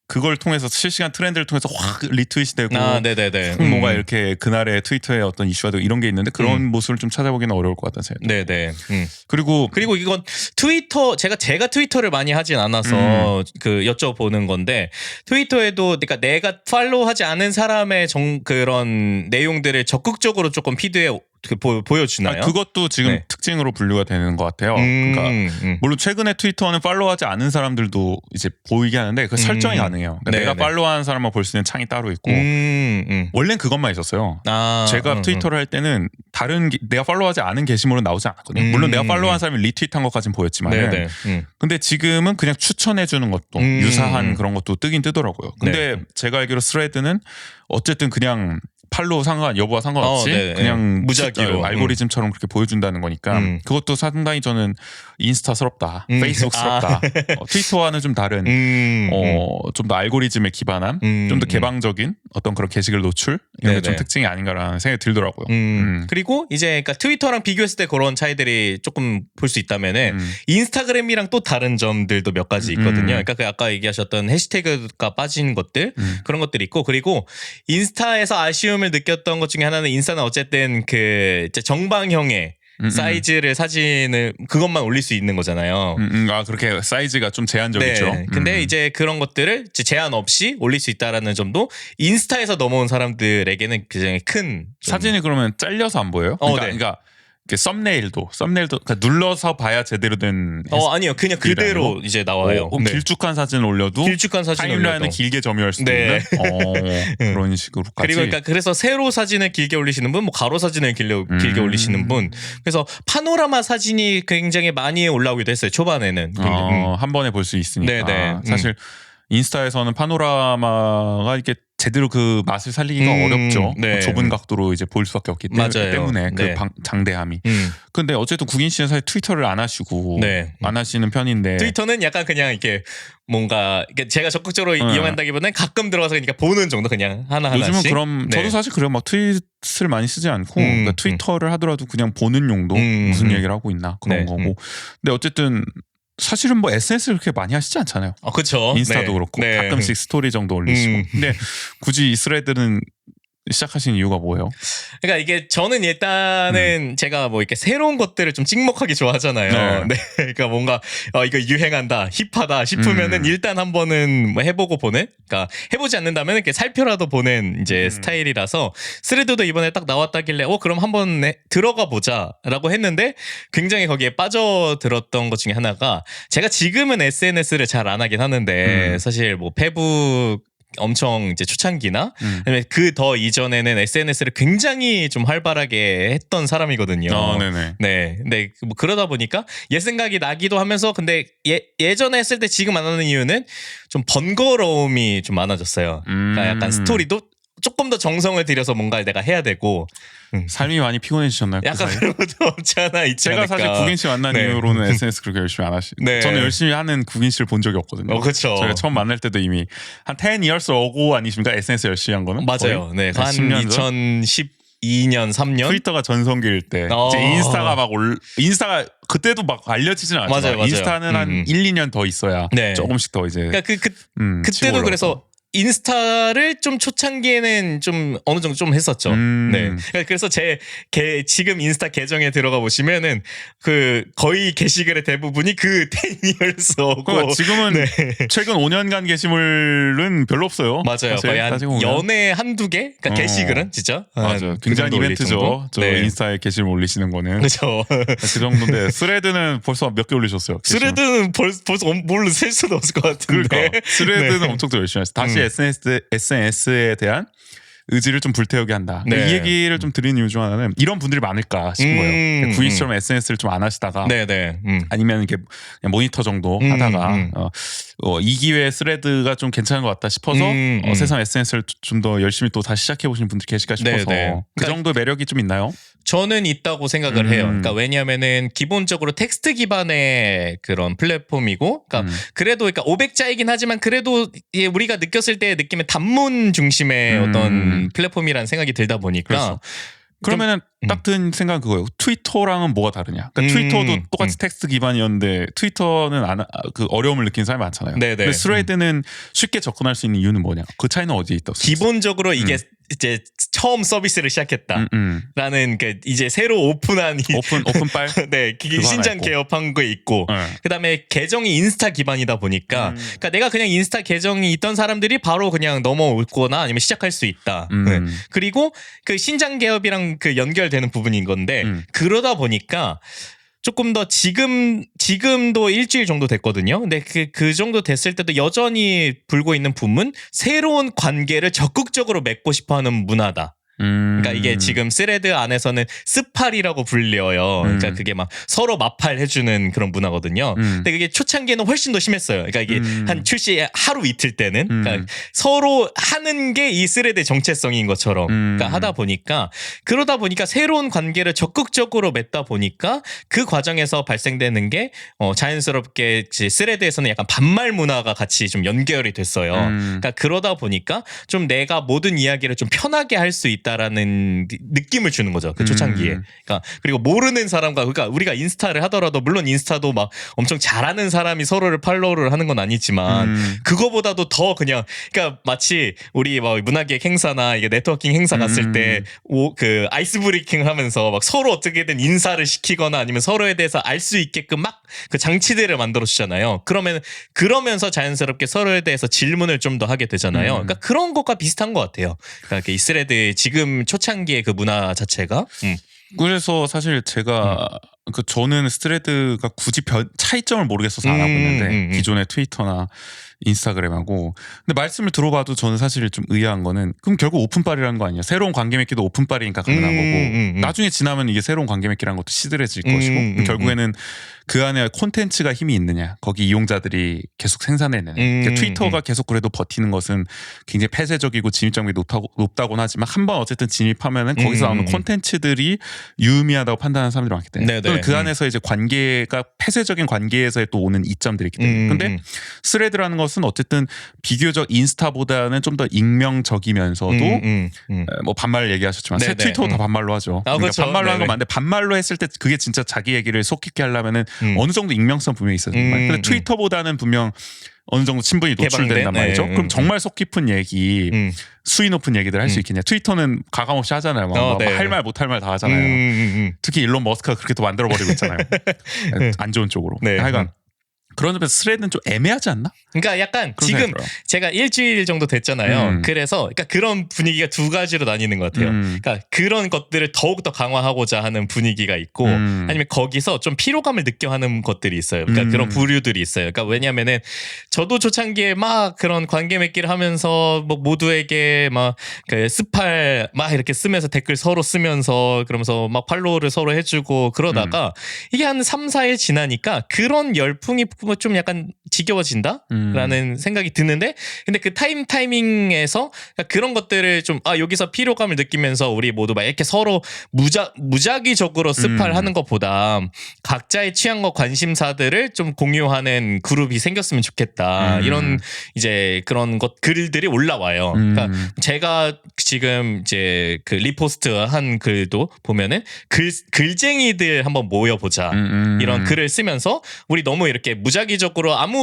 그걸 통해서 실시간 트렌드를 통해서 확 리트윗이 되고 네네네. 뭐가 이렇게 그날의 트위터의 어떤 이슈가 되고 이런 게 있는데 그런 모습을 좀 찾아보기는 어려울 것 같다는 생각이 네네. 그리고 이건 트위터 제가 트위터를 많이 하진 않아서 그 여쭤보는 건데 트위터에도 그러니까 내가 팔로우하지 않은 사람의 그런 내용들을 적극적으로 조금 피드에 보여주나요? 그것도 지금 네. 특징으로 분류가 되는 것 같아요. 그러니까 물론 최근에 트위터는 팔로우하지 않은 사람들도 이제 보이게 하는데 그 설정이 가능해요. 그러니까 내가 팔로우하는 사람만 볼 수 있는 창이 따로 있고 원래는 그것만 있었어요. 제가 트위터를 할 때는 내가 팔로우하지 않은 게시물은 나오지 않았거든요. 물론 내가 팔로우한 사람이 리트윗한 것까지는 보였지만 근데 지금은 그냥 추천해주는 것도 유사한 그런 것도 뜨긴 뜨더라고요. 근데 제가 알기로 스레드는 어쨌든 그냥 팔로우 여부와 상관없이 그냥 무작위로 알고리즘처럼 그렇게 보여준다는 거니까 그것도 상당히 저는 인스타스럽다, 페이스북스럽다. 트위터와는 좀 다른 좀 더 알고리즘에 기반한 좀 더 개방적인 어떤 그런 게시글 노출 이런 게 좀 특징이 아닌가라는 생각이 들더라고요. 그리고 이제 그러니까 트위터랑 비교했을 때 그런 차이들이 조금 볼 수 있다면은 인스타그램이랑 또 다른 점들도 몇 가지 있거든요. 그러니까 그 아까 얘기하셨던 해시태그가 빠진 것들 그런 것들이 있고 그리고 인스타에서 아쉬움을 느꼈던 것 중에 하나는 인스타는 어쨌든 그 정방형의 사이즈를 사진을 그것만 올릴 수 있는 거잖아요. 그렇게 사이즈가 좀 제한적이죠. 네. 근데 이제 그런 것들을 제한 없이 올릴 수 있다라는 점도 인스타에서 넘어온 사람들에게는 굉장히 큰 사진이 그러면 잘려서 안 보여요? 그러니까 썸네일도 그러니까 눌러서 봐야 제대로 된 아니요 그냥 그대로 이제 나와요. 길쭉한 사진을 올려도 타임라인을 길게 점유할 수도 있는 그런 식으로까지. 그리고 그러니까 그래서 세로 사진을 길게 올리시는 분, 뭐 가로 사진을 길게 올리시는 분. 그래서 파노라마 사진이 굉장히 많이 올라오기도 했어요. 초반에는 한 번에 볼 수 있으니까. 네네. 사실 인스타에서는 파노라마가 이렇게 제대로 그 맛을 살리기가 어렵죠. 좁은 각도로 이제 볼 수밖에 없기 때문에 그 장대함이. 근데 어쨌든 국인 씨는 사실 트위터를 안 하시고 안 하시는 편인데 트위터는 약간 그냥 이렇게 뭔가 제가 적극적으로 이용한다기보다는 가끔 들어가서 그러니까 보는 정도 그냥 하나하나씩. 요즘은 그럼 저도 사실 그래요. 막 트윗을 많이 쓰지 않고 그러니까 트위터를 하더라도 그냥 보는 용도 무슨 얘기를 하고 있나 그런 거고. 근데 어쨌든 사실은 뭐 SNS를 그렇게 많이 하시지 않잖아요. 그렇죠. 인스타도 그렇고 가끔씩 스토리 정도 올리시고. 근데 굳이 이 스레드는 시작하신 이유가 뭐예요? 그러니까 이게 저는 일단은 제가 뭐 이렇게 새로운 것들을 좀 찍먹하기 좋아하잖아요. 그러니까 뭔가 이거 유행한다, 힙하다 싶으면은 일단 한번은 뭐 해보고 보는. 그러니까 해보지 않는다면 이렇게 살펴라도 보는 이제 스타일이라서 스레드도 이번에 딱 나왔다길래 그럼 한번 들어가 보자라고 했는데 굉장히 거기에 빠져들었던 것 중에 하나가 제가 지금은 SNS를 잘 안 하긴 하는데 사실 뭐 페북 엄청 이제 초창기나 아니면 그 더 이전에는 SNS를 굉장히 좀 활발하게 했던 사람이거든요. 네. 근데 뭐 그러다 보니까 옛 생각이 나기도 하면서 근데 예전에 했을 때 지금 안 하는 이유는 좀 번거로움이 좀 많아졌어요. 그러니까 약간 스토리도 조금 더 정성을 들여서 뭔가 내가 해야 되고 삶이 많이 피곤해지셨나요? 약간 그런 것도 없지 않아 있지 제가 않을까. 사실 국인 씨 만난 이후로는 SNS 그렇게 열심히 안 하시. 저는 열심히 하는 국인 씨를 본 적이 없거든요. 그렇죠. 저희가 처음 만날 때도 이미 한 10 years ago 아니십니까? SNS 열심히 한 거는? 맞아요. 네, 한 2012년, 3년 트위터가 전성기일 때 이제 인스타가 그때도 막 알려지진 않았죠. 맞아요. 인스타는 한 1, 2년 더 있어야 조금씩 더 이제. 그러니까 그때도 그래서 인스타를 좀 초창기에는 좀 어느 정도 좀 했었죠. 네. 그래서 지금 인스타 계정에 들어가 보시면은 그 거의 게시글의 대부분이 그 10 years고. 그러니까 지금은 최근 5년간 게시물은 별로 없어요. 맞아요. 거의 한 연애 한두 개? 그러니까 게시글은 진짜. 맞아요. 굉장히 이벤트죠. 저 인스타에 게시물 올리시는 거는. 그렇죠. 그 정도인데 스레드는 벌써 몇 개 올리셨어요? 스레드는 벌써 뭘로 셀 수도 없을 것 같은데. 그러니까 스레드는 엄청 더 열심히 했어요. 다시 SNS에 대한 의지를 좀 불태우게 한다. 네. 이 얘기를 좀 드리는 이유 중 하나는 이런 분들이 많을까 싶은 거예요. 구이처럼 SNS를 좀 안 하시다가 네네. 아니면 이렇게 그냥 모니터 정도 하다가 이 기회에 스레드가 좀 괜찮은 것 같다 싶어서 새삼 SNS를 좀 더 열심히 또 다시 시작해 보시는 분들이 계실까 싶어서 네네. 그 정도 매력이 좀 있나요? 저는 있다고 생각을 해요. 그러니까 왜냐하면은 기본적으로 텍스트 기반의 그런 플랫폼이고, 그러니까 그래도 그러니까 500자이긴 하지만 그래도 우리가 느꼈을 때 느낌의 단문 중심의 어떤 플랫폼이라는 생각이 들다 보니까. 그렇죠. 그러면은 딱 든 생각은 그거예요. 트위터랑은 뭐가 다르냐? 그러니까 트위터도 똑같이 텍스트 기반이었는데 트위터는 그 어려움을 느끼는 사람이 많잖아요. 네네. 근데 스레드는 쉽게 접근할 수 있는 이유는 뭐냐? 그 차이는 어디에 있다고 생각하세요? 기본적으로 이게 이제 처음 서비스를 시작했다라는 그 이제 새로 오픈한 오픈빨 네, 그거 신장 하나 있고. 개업한 거 있고 그다음에 계정이 인스타 기반이다 보니까 그러니까 내가 그냥 인스타 계정이 있던 사람들이 바로 그냥 넘어오거나 아니면 시작할 수 있다. 네. 그리고 그 신장 개업이랑 그 연결되는 부분인 건데 그러다 보니까 조금 더 지금도 일주일 정도 됐거든요. 근데 그 정도 됐을 때도 여전히 불고 있는 붐은 새로운 관계를 적극적으로 맺고 싶어하는 문화다. 그러니까 이게 지금 스레드 안에서는 스팔이라고 불려요. 그러니까 그게 막 서로 마팔 해주는 그런 문화거든요. 근데 그게 초창기에는 훨씬 더 심했어요. 그러니까 이게 한 출시 하루 이틀 때는 그러니까 서로 하는 게 이 스레드의 정체성인 것처럼 그러니까 하다 보니까 그러다 보니까 새로운 관계를 적극적으로 맺다 보니까 그 과정에서 발생되는 게 자연스럽게 스레드에서는 약간 반말 문화가 같이 좀 연결이 됐어요. 그러니까 그러다 보니까 좀 내가 모든 이야기를 좀 편하게 할 수 있다라는 느낌을 주는 거죠. 그 초창기에. 그러니까 그리고 모르는 사람과 그러니까 우리가 인스타를 하더라도 물론 인스타도 막 엄청 잘하는 사람이 서로를 팔로우를 하는 건 아니지만 그거보다도 더 그냥 그러니까 마치 우리 막 문화기획 행사나 이게 네트워킹 행사 갔을 때 그 아이스 브레이킹 하면서 막 서로 어떻게든 인사를 시키거나 아니면 서로에 대해서 알 수 있게끔 막 그 장치들을 만들어 주잖아요. 그러면서 자연스럽게 서로에 대해서 질문을 좀 더 하게 되잖아요. 그러니까 그런 것과 비슷한 것 같아요. 그러니까 이 스레드 지금 초창기의 그 문화 자체가. 그래서 사실 제가 저는 스레드가 굳이 차이점을 모르겠어서 안 하고 있는데 기존의 트위터나 인스타그램하고 근데 말씀을 들어봐도 저는 사실 좀 의아한 거는 그럼 결국 오픈빨이라는 거 아니에요? 새로운 관계 맺기도 오픈빨이니까 가능한 거고 나중에 지나면 이게 새로운 관계 맺기라는 것도 시들해질 것이고 결국에는 그 안에 콘텐츠가 힘이 있느냐 거기 이용자들이 계속 생산해내느냐 그러니까 트위터가 계속 그래도 버티는 것은 굉장히 폐쇄적이고 진입장벽이 높다고는 하지만 한번 어쨌든 진입하면은 거기서 나오는 콘텐츠들이 유의미하다고 판단하는 사람들이 많기 때문에 또는 그 안에서 이제 관계가 폐쇄적인 관계에서 또 오는 이점들이 있기 때문에 근데 스레드라는 것은 어쨌든 비교적 인스타보다는 좀 더 익명적이면서도 뭐 반말을 얘기하셨지만 새 트위터도 다 반말로 하죠. 그러니까 그렇죠. 반말로 하는 건 맞는데 반말로 했을 때 그게 진짜 자기 얘기를 속 깊게 하려면은 어느 정도 익명성 분명히 있어요. 근데 트위터보다는 분명 어느 정도 친분이 노출된단 말이죠. 그럼 정말 속 깊은 얘기, 수위 높은 얘기들 할 수 있겠냐. 트위터는 가감 없이 하잖아요. 할 말 못할 말 다 하잖아요. 특히 일론 머스크가 그렇게 또 만들어버리고 있잖아요. 안 좋은 쪽으로. 하여간 그런 점에서 스레드는 좀 애매하지 않나? 그러니까 약간 지금 제가 일주일 정도 됐잖아요. 그래서 그러니까 그런 분위기가 두 가지로 나뉘는 것 같아요. 그러니까 그런 것들을 더욱더 강화하고자 하는 분위기가 있고 아니면 거기서 좀 피로감을 느껴하는 것들이 있어요. 그러니까 그런 부류들이 있어요. 그러니까 왜냐면은 저도 초창기에 막 그런 관계 맺기를 하면서 뭐 모두에게 막 그 스팔 막 이렇게 쓰면서 댓글 서로 쓰면서 그러면서 막 팔로우를 서로 해주고 그러다가 이게 한 3, 4일 지나니까 그런 열풍이 좀 약간 지겨워진다라는 생각이 드는데 근데 그 타이밍에서 그런 것들을 좀 여기서 피로감을 느끼면서 우리 모두 막 이렇게 서로 무작위적으로 스팔하는 것보다 각자의 취향과 관심사들을 좀 공유하는 그룹이 생겼으면 좋겠다 이런 이제 그런 글들이 올라와요. 그러니까 제가 지금 이제 그 리포스트 한 글도 보면은 글쟁이들 한번 모여보자 이런 글을 쓰면서 우리 너무 이렇게 무작위적으로 아무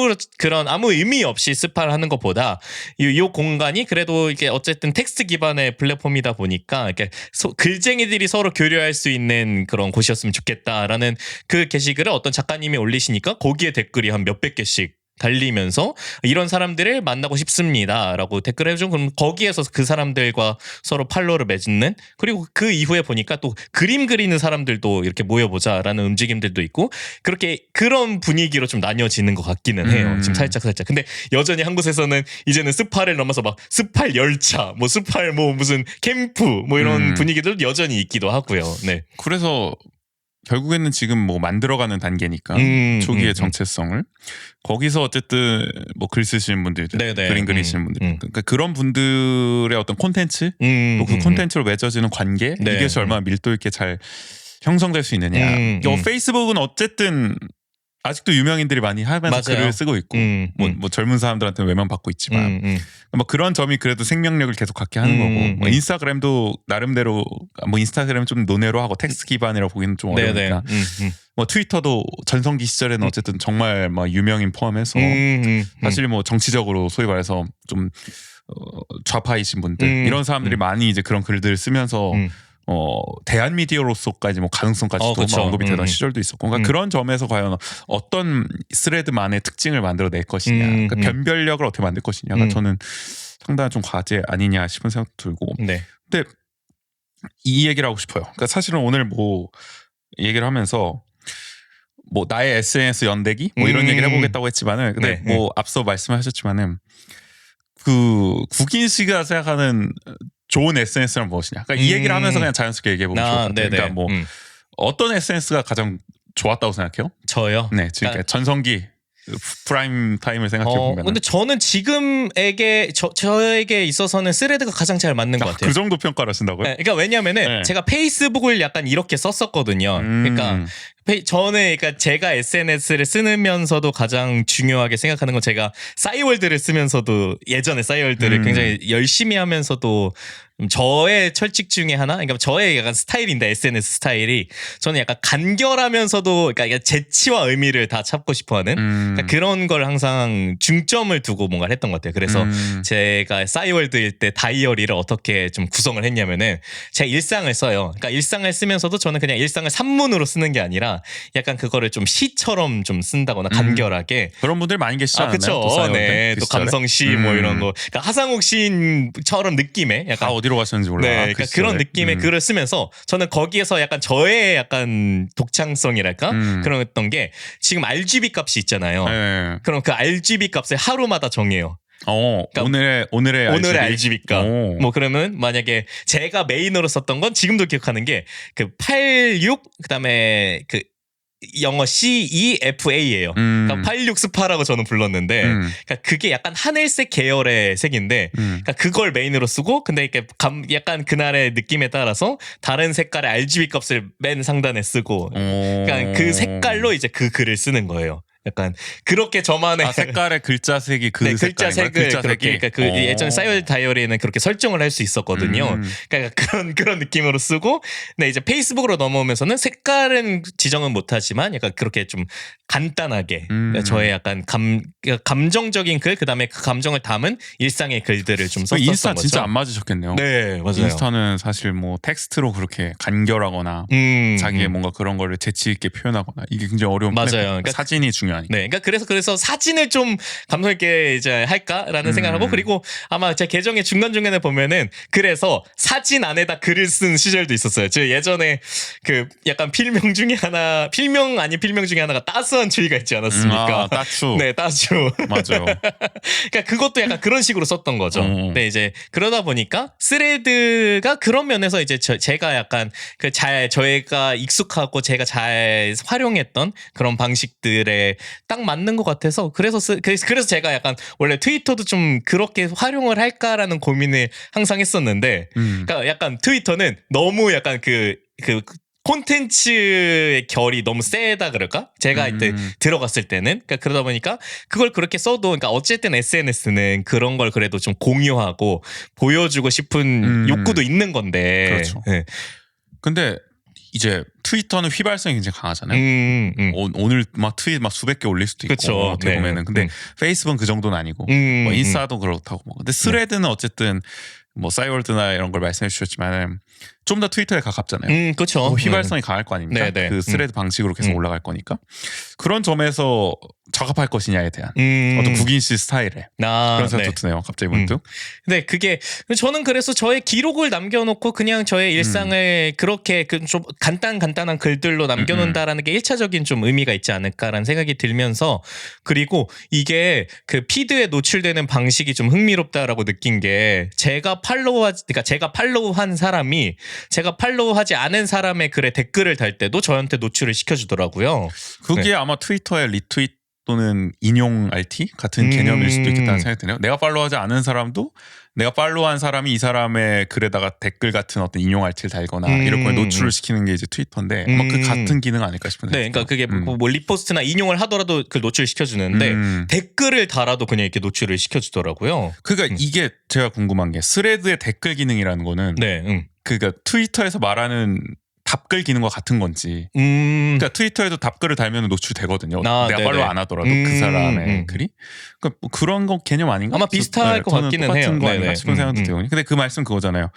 의미 없이 스파를 것보다 이 공간이 그래도 이게 어쨌든 텍스트 기반의 플랫폼이다 보니까 이렇게 글쟁이들이 서로 교류할 수 있는 그런 곳이었으면 좋겠다라는 그 게시글을 어떤 작가님이 올리시니까 거기에 댓글이 한 몇백 개씩 달리면서 이런 사람들을 만나고 싶습니다라고 댓글을 해주고 그럼 거기에서 그 사람들과 서로 팔로우를 맺는 그리고 그 이후에 보니까 또 그림 그리는 사람들도 이렇게 모여보자라는 움직임들도 있고 그렇게 그런 분위기로 좀 나뉘어지는 것 같기는 해요. 지금 살짝. 근데 여전히 한 곳에서는 이제는 스파를 넘어서 막 스팔 열차, 뭐 스팔 뭐 무슨 캠프 뭐 이런 분위기들 여전히 있기도 하고요. 네. 그래서 결국에는 지금 뭐 만들어가는 단계니까 초기의 정체성을 거기서 어쨌든 뭐 글 쓰시는 분들, 그림 그리시는 분들, 그러니까 그런 분들의 어떤 콘텐츠, 또 그 콘텐츠로 맺어지는 관계 이것이 얼마나 밀도 있게 잘 형성될 수 있느냐. 페이스북은 어쨌든 아직도 유명인들이 많이 하면서 맞아요. 글을 쓰고 있고 뭐 젊은 사람들한테 외면받고 있지만 뭐 그런 점이 그래도 생명력을 계속 갖게 하는 거고 뭐 인스타그램도 나름대로 뭐 인스타그램은 좀 논외로 하고 텍스트 기반이라고 보기는 좀 어려우니까 뭐 트위터도 전성기 시절에는 어쨌든 정말 막 유명인 포함해서 사실 뭐 정치적으로 소위 말해서 좀 좌파이신 분들 이런 사람들이 많이 이제 그런 글들을 쓰면서 대한 미디어로서까지 뭐 가능성까지도 그쵸. 언급이 되던 시절도 있었고, 그러니까 그런 점에서 과연 어떤 스레드만의 특징을 만들어낼 것이냐, 그러니까 변별력을 어떻게 만들 것이냐가 저는 상당한 좀 과제 아니냐 싶은 생각도 들고, 네. 근데 이 얘기를 하고 싶어요. 그러니까 사실은 오늘 뭐 얘기를 하면서 뭐 나의 SNS 연대기 뭐 이런 얘기를 해보겠다고 했지만은, 근데 뭐 앞서 말씀하셨지만은 그 국인 씨가 생각하는 좋은 SNS는 무엇이냐. 그러니까 이 얘기를 하면서 그냥 자연스럽게 얘기해보면 좋을 것 같아요. 그러니까 뭐 어떤 SNS가 가장 좋았다고 생각해요? 저요? 네, 지금 전성기 프라임 타임을 생각해보면. 근데 저는 지금에게 저에게 있어서는 스레드가 가장 잘 맞는 것 같아요. 그 정도 평가를 하신다고요? 네, 그러니까 왜냐면은 제가 페이스북을 약간 이렇게 썼었거든요. 그러니까 저는 그러니까 제가 SNS를 쓰면서도 가장 중요하게 생각하는 건 제가 싸이월드를 쓰면서도 예전에 싸이월드를 굉장히 열심히 하면서도 저의 철칙 중에 하나, 그러니까 저의 약간 스타일인데 SNS 스타일이 저는 약간 간결하면서도 그러니까 재치와 의미를 다 찾고 싶어하는 그러니까 그런 걸 항상 중점을 두고 뭔가를 했던 것 같아요. 그래서 제가 싸이월드일 때 다이어리를 어떻게 좀 구성을 했냐면은 제 일상을 써요. 그러니까 일상을 쓰면서도 저는 그냥 일상을 산문으로 쓰는 게 아니라 약간 그거를 좀 시처럼 좀 쓴다거나 간결하게 그런 분들 많이 계시잖아요. 그렇죠. 네, 또 감성시 뭐 이런 거. 그러니까 하상욱 시인처럼 느낌의 약간 어디로 가셨는지 몰라. 네, 그러니까 그런 느낌의 글을 쓰면서 저는 거기에서 약간 저의 약간 독창성이랄까 그런 어떤 게 지금 RGB 값이 있잖아요. 네. 그럼 그 RGB 값을 하루마다 정해요. 그러니까 오늘의 RGB 값. 뭐 그러면 만약에 제가 메인으로 썼던 건 지금도 기억하는 게 그 86 그다음에 그 영어 CEFA예요. 그러니까 86 스파라고 저는 불렀는데, 그러니까 그게 약간 하늘색 계열의 색인데, 그러니까 그걸 메인으로 쓰고, 근데 이렇게 약간 그날의 느낌에 따라서 다른 색깔의 RGB 값을 맨 상단에 쓰고, 그러니까 그 색깔로 이제 그 글을 쓰는 거예요. 약간 그렇게 저만의 색깔의 글자색이 그 네, 색깔인가요? 글자색을 그렇게 그러니까 그 예전 싸이월드 다이어리에는 그렇게 설정을 할 수 있었거든요. 그러니까 그런 느낌으로 쓰고, 근데 이제 페이스북으로 넘어오면서는 색깔은 지정은 못하지만 약간 그렇게 좀 간단하게 그러니까 저의 약간 감정적인 글, 그다음에 그 감정을 담은 일상의 글들을 좀 썼었던 인스타 거죠. 진짜 안 맞으셨겠네요. 네, 맞아요. 인스타는 사실 뭐 텍스트로 그렇게 간결하거나 자기의 뭔가 그런 거를 재치 있게 표현하거나 이게 굉장히 어려운 맞아요. 그러니까 사진이 중요하니까. 네, 그러니까 그래서 사진을 좀 감성 있게 이제 할까라는 생각을 하고, 그리고 아마 제 계정의 중간 중간에 보면은 그래서 사진 안에다 글을 쓴 시절도 있었어요. 저 예전에 그 약간 필명 중에 하나, 필명 아닌 필명 중에 하나가 따스한 추위가 있지 않았습니까? 따추. 네, 따추. 맞아요. 그러니까 그것도 약간 그런 식으로 썼던 거죠. 근데 이제 그러다 보니까 스레드가 그런 면에서 이제 제가 약간 저희가 익숙하고 제가 잘 활용했던 그런 방식들에 딱 맞는 것 같아서 그래서 제가 약간 원래 트위터도 좀 그렇게 활용을 할까라는 고민을 항상 했었는데, 그러니까 약간 트위터는 너무 약간 그 콘텐츠의 결이 너무 세다 그럴까? 제가 이때 들어갔을 때는 그러다 보니까 그걸 그렇게 써도, 그러니까 어쨌든 SNS는 그런 걸 그래도 좀 공유하고 보여주고 싶은 욕구도 있는 건데. 그렇죠. 네. 근데 이제 트위터는 휘발성이 굉장히 강하잖아요. 오늘 막 트윗 막 수백 개 올릴 수도 있고 그쵸. 어떻게 네. 보면은. 근데 페이스북은 그 정도는 아니고 뭐 인스타도 그렇다고. 근데 스레드는 어쨌든 뭐 싸이월드나 이런 걸 말씀해 주셨지만 좀 더 트위터에 가깝잖아요. 그렇죠. 휘발성이 강할 거 아닙니까? 네네. 그 스레드 방식으로 계속 올라갈 거니까. 그런 점에서 적합할 것이냐에 대한 어떤 국인시 스타일에 그런 생각도 드네요. 갑자기 문득. 네, 그게 저는 그래서 저의 기록을 남겨놓고 그냥 저의 일상을 그렇게 좀 간단한 글들로 남겨놓는다라는 게 1차적인 좀 의미가 있지 않을까라는 생각이 들면서 그리고 이게 그 피드에 노출되는 방식이 좀 흥미롭다라고 느낀 게 그러니까 제가 팔로우한 사람이 제가 팔로우하지 않은 사람의 글에 댓글을 달 때도 저한테 노출을 시켜주더라고요. 그게 아마 트위터의 리트윗 또는 인용 RT 같은 개념일 수도 있겠다는 생각이 드네요. 내가 팔로우하지 않은 사람도 내가 팔로우한 사람이 이 사람의 글에다가 댓글 같은 어떤 인용 RT를 달거나 이럴 거에 노출을 시키는 게 이제 트위터인데 아마 그 같은 기능 아닐까 싶은 네, 그러니까 그게 뭐 리포스트나 인용을 하더라도 그 노출 시켜주는데 댓글을 달아도 그냥 이렇게 노출을 시켜주더라고요. 그러니까 이게 제가 궁금한 게 스레드의 댓글 기능이라는 거는 그러니까 트위터에서 말하는 답글 기능과 같은 건지. 그러니까 트위터에도 답글을 달면 노출되거든요. 내가 팔로우 안 하더라도 그 사람의 글이. 그러니까 뭐 그런 거 개념 아닌가? 아마 비슷할 것 같기는 해요. 똑같은 거 아닌가 싶은 생각도 들거든요. 근데 그 말씀 그거잖아요.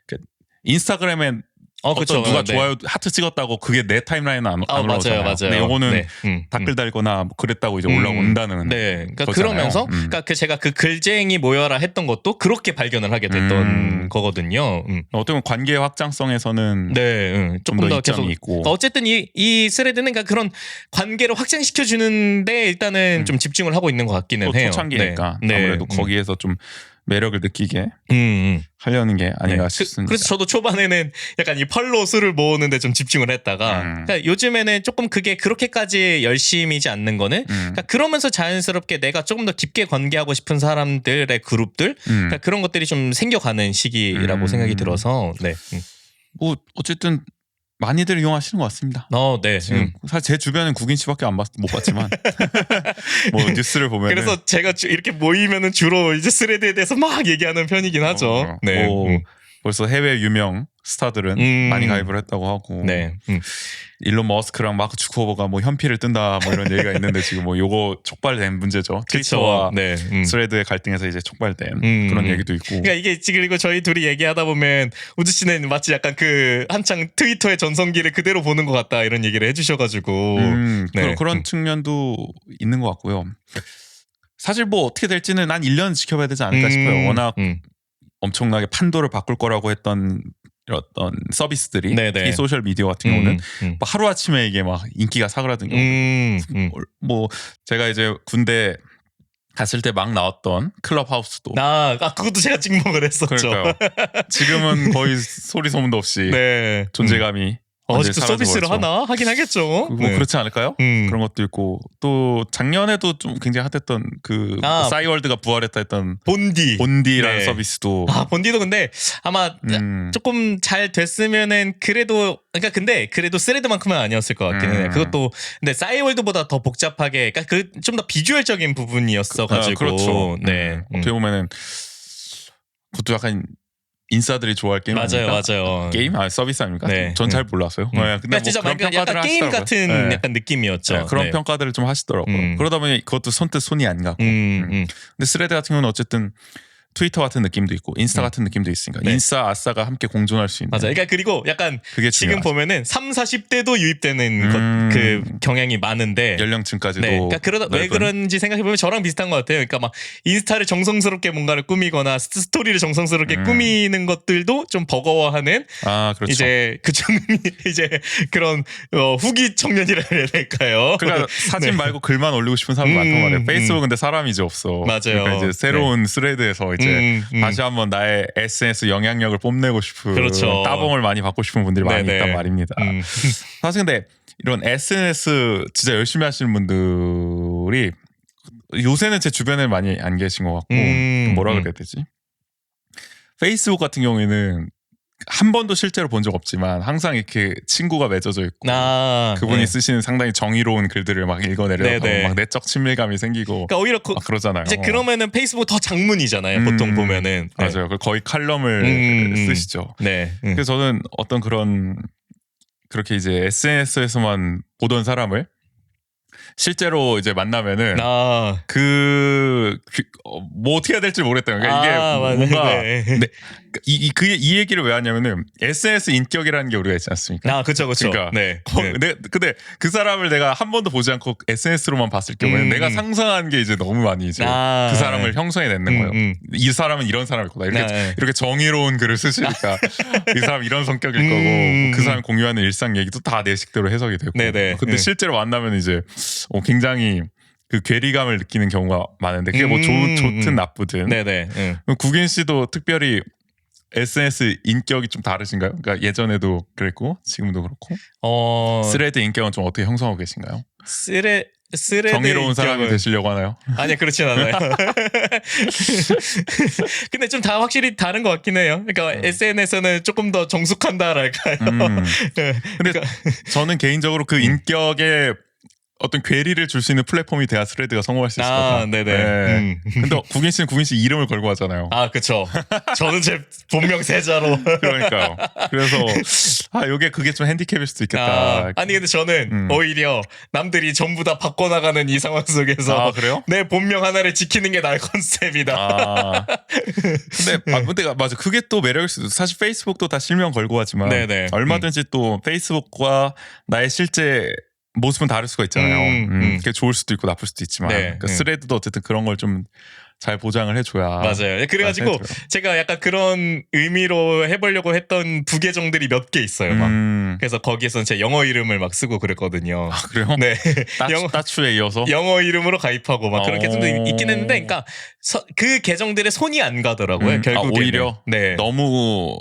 그러니까 인스타그램에 어떤 누가 좋아요 하트 찍었다고 그게 내 타임라인은 안 올라오잖아요. 맞아요. 근데 요거는 댓글 달거나 뭐 그랬다고 이제 올라온다는. 네, 그러니까 거잖아요. 그러면서 그러니까 제가 그 글쟁이 모여라 했던 것도 그렇게 발견을 하게 됐던 거거든요. 어떻게 보면 관계 확장성에서는 조금 더 계속 있고. 그러니까 어쨌든 이 스레드는 그러니까 그런 관계를 확장시켜 주는데 일단은 좀 집중을 하고 있는 것 같기는 해요. 초창기니까 아무래도 거기에서 좀 매력을 느끼게 하려는 게 아닌가 싶습니다. 그래서 저도 초반에는 약간 이 팔로워 수를 모으는데 좀 집중을 했다가 그러니까 요즘에는 조금 그게 그렇게까지 열심이지 않는 거는 그러니까 그러면서 자연스럽게 내가 조금 더 깊게 관계하고 싶은 사람들의 그룹들 그러니까 그런 것들이 좀 생겨가는 시기라고 생각이 들어서 뭐 어쨌든 많이들 이용하시는 것 같습니다. 네. 지금 사실 제 주변은 국인 씨밖에 못 봤지만 뭐 뉴스를 보면 그래서 제가 이렇게 모이면은 주로 이제 스레드에 대해서 막 얘기하는 편이긴 하죠. 네. 벌써 해외 유명 스타들은 많이 가입을 했다고 하고 일론 머스크랑 마크 주커버가 뭐 현피를 뜬다 뭐 이런 얘기가 있는데 지금 뭐 요거 촉발된 문제죠. 트위터와 스레드의 갈등에서 이제 촉발된 그런 얘기도 있고. 그러니까 이게 지금 그리고 저희 둘이 얘기하다 보면 우주 씨는 마치 약간 그 한창 트위터의 전성기를 그대로 보는 것 같다 이런 얘기를 해주셔가지고 그런 측면도 있는 것 같고요. 사실 뭐 어떻게 될지는 한 1년 지켜봐야 되지 않을까 싶어요. 워낙 엄청나게 판도를 바꿀 거라고 했던 어떤 서비스들이 이 소셜 미디어 같은 경우는 뭐 하루아침에 이게 막 인기가 사그라든 경우 뭐 제가 이제 군대 갔을 때 막 나왔던 클럽 하우스도 그것도 제가 찍먹을 했었죠. 그러니까요. 지금은 거의 소리 소문도 없이 존재감이 아직도 서비스를 하나? 하긴 하겠죠. 뭐 그렇지 않을까요? 그런 것도 있고 또 작년에도 좀 굉장히 핫했던 그 싸이월드가 부활했다 했던 본디라는 서비스도 본디도 근데 아마 조금 잘 됐으면은 그래도 그러니까 근데 그래도 스레드만큼은 아니었을 것 같긴 해요. 그것도 근데 싸이월드보다 더 복잡하게 그러니까 그 좀 더 비주얼적인 부분이었어 가지고 그렇죠. 어떻게 보면은 그것도 약간 인싸들이 좋아할 게임 맞아요. 게임? 서비스 아닙니까? 전 잘 몰랐어요. 근데 그러니까 진짜 뭐 그런 평가들을 약간 게임 하시더라고요. 같은 약간 느낌이었죠. 그런 평가들을 좀 하시더라고요. 그러다 보니 그것도 손뜻 손이 안 가고. 근데 스레드 같은 경우는 어쨌든 트위터 같은 느낌도 있고 인스타 같은 느낌도 있으니까 인싸 아싸가 함께 공존할 수 있는. 맞아. 그러니까 그리고 약간 그게 지금 보면은 3, 40대도 유입되는 그 경향이 많은데 연령층까지도. 그러니까 왜 그런지 생각해 보면 저랑 비슷한 것 같아요. 그러니까 막 인스타를 정성스럽게 뭔가를 꾸미거나 스토리를 정성스럽게 꾸미는 것들도 좀 버거워하는. 그렇죠. 이제 이제 그런 후기 청년이라 해야 될까요? 그러니까 사진 말고 글만 올리고 싶은 사람 많단 말이에요. 페이스북 근데 사람이 이제 없어. 맞아요. 그러니까 이제 새로운 스레드에서 이제 다시 한번 나의 SNS 영향력을 뽐내고 싶은 따봉을 많이 받고 싶은 분들이 많이 있단 말입니다. 사실 근데 이런 SNS 진짜 열심히 하시는 분들이 요새는 제 주변에 많이 안 계신 것 같고 뭐라 그래야 되지? 페이스북 같은 경우에는 한 번도 실제로 본 적 없지만 항상 이렇게 친구가 맺어져 있고 그분이 쓰시는 상당히 정의로운 글들을 막 읽어내려고 막 내적 친밀감이 생기고 그러니까 오히려 그러잖아요. 이제 그러면은 페이스북 더 장문이잖아요. 보통 보면은 맞아요. 거의 칼럼을 쓰시죠. 그래서 저는 어떤 그렇게 이제 SNS에서만 보던 사람을 실제로 이제 만나면은 아, 뭐 어떻게 해야 될지 모르겠다. 그러니까 이게 맞네. 뭔가 네. 근데 이 얘기를 왜 하냐면은 SNS 인격이라는 게 우리가 있지 않습니까? 아, 그쵸. 그러니까 네. 근데 그 사람을 내가 한 번도 보지 않고 SNS로만 봤을 경우에는 내가 상상한 게 이제 너무 많이 이제 아, 그 사람을 형성해내는 거예요. 이 사람은 이런 사람일 거다. 이렇게 정의로운 글을 쓰시니까 이 사람 이런 성격일 거고 그 사람이 공유하는 일상 얘기도 다 내 식대로 해석이 되고. 네네. 근데 실제로 만나면 이제 굉장히 그 괴리감을 느끼는 경우가 많은데 그게 뭐 좋든 나쁘든. 네네. 그럼 국인 씨도 특별히 SNS 인격이 좀 다르신가요? 그러니까 예전에도 그랬고 지금도 그렇고 스레드 인격은 좀 어떻게 형성하고 계신가요? 스레드 정의로운 사람이 인격은- 되시려고 하나요? 아니요, 그렇진 않아요. 근데 좀 다 확실히 다른 것 같긴 해요. 그러니까 SNS는 조금 더 정숙한다랄까요. 네. 근데 저는 개인적으로 그 인격에 어떤 괴리를 줄 수 있는 플랫폼이 돼야 스레드가 성공할 수 있을 것 같아요. 네네. 근데 국인 씨 이름을 걸고 하잖아요. 아, 그쵸. 저는 제 본명 세자로. 그러니까요. 그래서 그게 좀 핸디캡일 수도 있겠다. 아니, 근데 저는 오히려 남들이 전부 다 바꿔나가는 이 상황 속에서 그래요? 내 본명 하나를 지키는 게 나의 컨셉이다. 근데 맞아. 그게 또 매력일 수도. 사실 페이스북도 다 실명 걸고 하지만 네네. 얼마든지 또 페이스북과 나의 실제 모습은 다를 수가 있잖아요. 그게 좋을 수도 있고 나쁠 수도 있지만 네. 그러니까 스레드도 어쨌든 그런 걸 좀 잘 보장을 해줘야. 맞아요. 그래가지고 해줘요. 제가 약간 그런 의미로 해보려고 했던 부계정들이 몇 개 있어요. 막. 그래서 거기에서는 제 영어 이름을 막 쓰고 그랬거든요. 그래요? 네. 따추에 이어서. 영어 이름으로 가입하고 막 그런 계정도 있긴 했는데, 그러니까 그 계정들의 손이 안 가더라고요. 결국에 오히려 네. 너무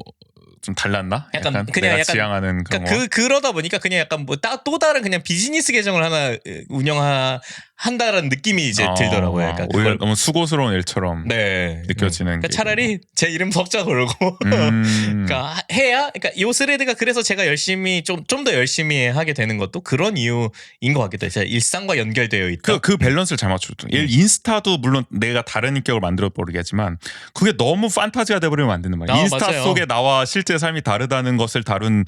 좀 달랐나? 약간 그냥 내가 약간 지향하는 그런 거. 그러다 보니까 그냥 약간 뭐 또 다른 그냥 비즈니스 계정을 하나 운영한다라는 느낌이 이제 들더라고요. 그러니까 오히려 너무 수고스러운 일처럼 네. 느껴지는. 그러니까 차라리 제 이름 석자 걸고 그러니까 해야 그러니까 요 스레드가 그래서 제가 열심히 좀 더 열심히 하게 되는 것도 그런 이유인 것 같기도 해요. 제가 일상과 연결되어 있다. 그 밸런스를 잘 맞추죠. 인스타도 물론 내가 다른 인격을 만들어 버리겠지만 그게 너무 판타지가 돼버리면 안 되는 말이에요. 인스타 맞아요. 속에 나와 실제 삶이 다르다는 것을 다룬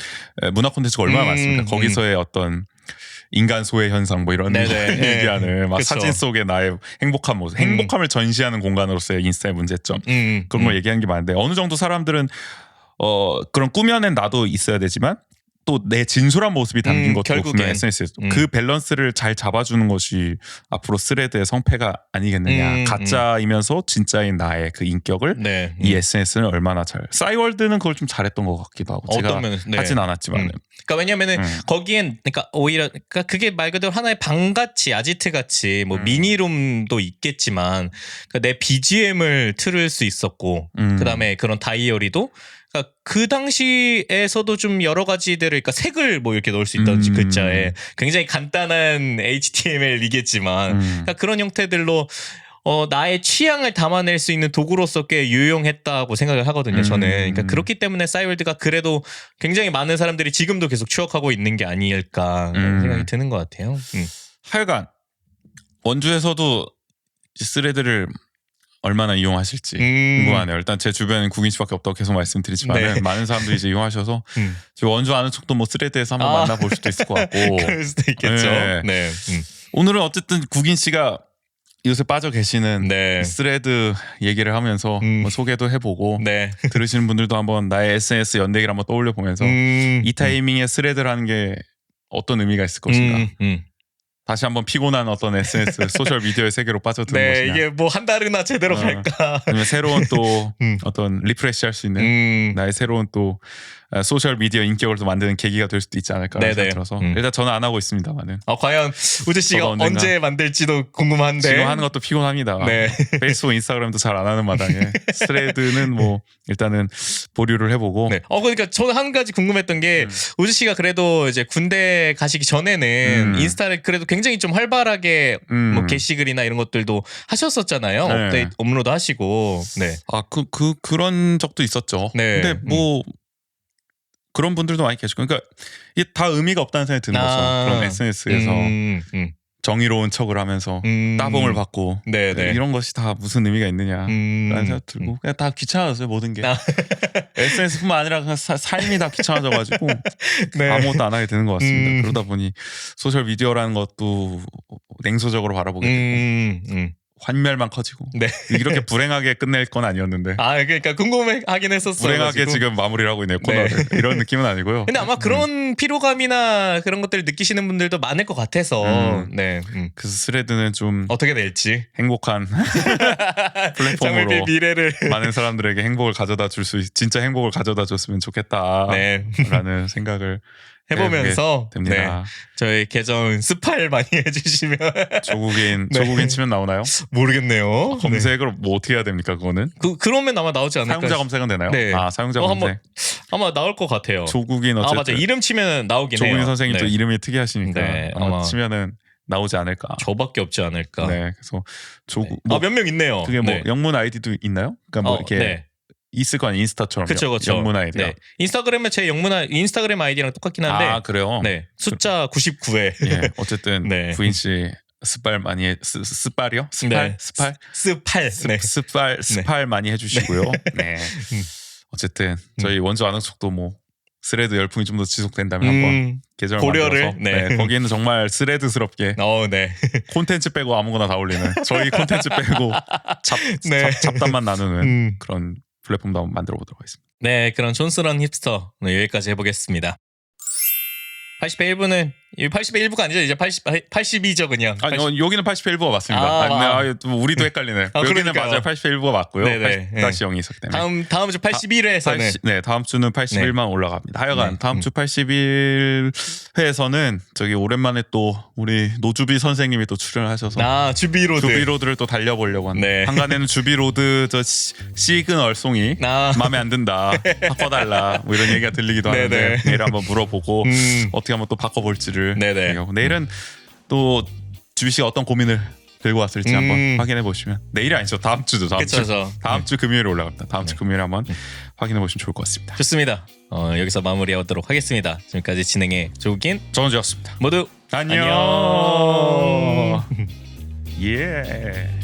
문화 콘텐츠가 얼마나 많습니까? 거기서의 어떤 인간 소외 현상 뭐 이런 거 얘기하는 막 그쵸. 사진 속에 나의 행복한 모습, 행복함을 전시하는 공간으로서의 인스타의 문제점 그런 걸 얘기하는 게 많은데 어느 정도 사람들은 그런 꾸며낸 나도 있어야 되지만 또 내 진솔한 모습이 담긴 것도 결국엔. 분명 SNS에서 그 밸런스를 잘 잡아주는 것이 앞으로 스레드의 성패가 아니겠느냐. 가짜이면서 진짜인 나의 그 인격을 네. 이 SNS는 얼마나 싸이월드는 그걸 좀 잘했던 것 같기도 하고 제가 어떤 면에서, 네. 하진 않았지만 그러니까 왜냐면은 거기엔 그러니까 오히려 그러니까 그게 말 그대로 하나의 방같이 아지트 같이 뭐 미니룸도 있겠지만 그러니까 내 BGM을 틀을 수 있었고 그다음에 그런 다이어리도 그러니까 그 당시에서도 좀 여러 가지들을 그러니까 색을 뭐 이렇게 넣을 수 있다든지 글자에 굉장히 간단한 HTML이겠지만 그러니까 그런 형태들로 나의 취향을 담아낼 수 있는 도구로서 꽤 유용했다고 생각을 하거든요. 저는 그러니까 그렇기 때문에 싸이월드가 그래도 굉장히 많은 사람들이 지금도 계속 추억하고 있는 게 아닐까 생각이 드는 것 같아요. 하여간 원주에서도 스레드를 얼마나 이용하실지 궁금하네요. 일단 제 주변엔 국인 씨밖에 없다고 계속 말씀드리지만 네. 많은 사람들이 이제 이용하셔서 지금 원주 아는 척도 뭐 스레드에서 한번 만나볼 수도 있을 것 같고 그럴 수도 있겠죠. 네. 네. 오늘은 어쨌든 국인 씨가 요새 빠져 계시는 네. 스레드 얘기를 하면서 뭐 소개도 해보고 네. 들으시는 분들도 한번 나의 SNS 연대기를 한번 떠올려 보면서 이 타이밍에 스레드라는 게 어떤 의미가 있을 것인가. 다시 한번 피곤한 어떤 SNS 소셜 미디어의 세계로 빠져드는 네, 것이냐. 이게 뭐 한 달이나 제대로 갈까? 아니면 새로운 또 어떤 리프레시할 수 있는 나의 새로운 또 소셜 미디어 인격을 또 만드는 계기가 될 수도 있지 않을까 네네. 생각이 들어서 일단 저는 안 하고 있습니다만은 과연 우재 씨가 저도 언젠가 언제 만들지도 궁금한데. 지금 하는 것도 피곤합니다. 네. 페이스북, 인스타그램도 잘 안 하는 마당에 스레드는 뭐 일단은 보류를 해보고. 네. 그러니까 저는 한 가지 궁금했던 게 우재 씨가 그래도 이제 군대 가시기 전에는 인스타를 그래도 굉장히 좀 활발하게 뭐 게시글이나 이런 것들도 하셨었잖아요. 네. 업데이트 업로드 하시고. 네. 그런 적도 있었죠. 네. 근데 뭐 그런 분들도 많이 계시고, 그러니까 이게 다 의미가 없다는 생각이 드는 거죠. 그런 SNS에서 정의로운 척을 하면서 따봉을 받고 네네. 이런 것이 다 무슨 의미가 있느냐라는 생각 들고 그냥 다 귀찮아졌어요 모든 게. 아. SNS뿐만 아니라 그냥 삶이 다 귀찮아져가지고 네. 아무것도 안 하게 되는 것 같습니다. 그러다 보니 소셜 미디어라는 것도 냉소적으로 바라보게 되고 환멸만 커지고 네. 이렇게 불행하게 끝낼 건 아니었는데 아 그러니까 궁금하긴 했었어. 불행하게 가지고. 지금 마무리를 하고 있네요 코너를. 네. 이런 느낌은 아니고요. 근데 아마 그런 피로감이나 그런 것들을 느끼시는 분들도 많을 것 같아서 네. 그래서 스레드는 좀 어떻게 될지 행복한 플랫폼으로 장밋빛 미래를 많은 사람들에게 행복을 가져다 줄 수 진짜 행복을 가져다 줬으면 좋겠다라는 네. 생각을 해보면서 네. 됩니다. 저희 계정 스팔 많이 해주시면 조국인 네. 조국인 치면 나오나요? 모르겠네요. 검색을 뭐 어떻게 해야 됩니까 그거는? 그러면 아마 나오지 않을까? 사용자 검색은 되나요? 네. 아 사용자 한번 검색. 아마 나올 것 같아요. 조국인 어쨌든 맞아 이름 치면 나오긴 해요. 조국인 선생님 또 네. 이름이 특이하시니까 네, 아마 아마 치면은 나오지 않을까. 저밖에 없지 않을까. 네, 그래서 조국 아 몇 명 있네요. 그게 뭐 네. 영문 아이디도 있나요? 그러니까 뭐 이렇게 네. 있을 거 아니에요 인스타처럼. 그쵸. 영문 아이디가. 네. 인스타그램에 제 인스타그램 아이디랑 똑같긴 한데. 아 그래요? 네. 숫자 99에. 예, 어쨌든 네. 부인 씨 스팔 많이 스팔이요? 스팔? 네. 스팔? 스팔. 네. 스팔 많이 해주시고요. 네. 어쨌든 저희 원조 안흥속도 뭐 스레드 열풍이 좀 더 지속된다면 한번 계정을 고려를, 만들어서 네. 거기에는 정말 스레드스럽게 네. 콘텐츠 빼고 아무거나 다 올리는 저희 콘텐츠 빼고 네. 잡담만 나누는 그런 플랫폼도 한번 만들어 보도록 하겠습니다. 네, 그런 촌스러운 힙스터 오늘 여기까지 해보겠습니다. 80회 1부는 80회 1부가 아니죠. 이제 82죠 그냥. 아니 여기는 80회 1부가 맞습니다. 우리도 헷갈리네. 여기는 그러니까요. 맞아요. 80회 1부가 맞고요. 네네. 80-0이 있었기 때문에. 다음 주 81회에서는 네, 다음 주는 81만 올라갑니다. 하여간 네. 다음 주 81회에서는 저기 오랜만에 또 우리 노주비 선생님이 또 출연하셔서 주비로드. 주비로드를 또 달려보려고 합니다. 네. 한간에는 주비로드 저 시그널송이 마음에 안 든다. 바꿔달라. 뭐 이런 얘기가 들리기도 하는데 네네. 내일 한번 물어보고 음. 어떻게 한번 또 바꿔볼지를 네네. 얘기하고 내일은 또 주비 씨가 어떤 고민을 들고 왔을지 한번 확인해 보시면 내일이 아니죠. 다음 주죠. 다음 주 금요일에 올라갑니다. 다음 주 금요일에 한번 확인해 보시면 좋을 것 같습니다. 좋습니다. 여기서 마무리하도록 하겠습니다. 지금까지 진행해 조국인 정은지였습니다. 모두 안녕. 예.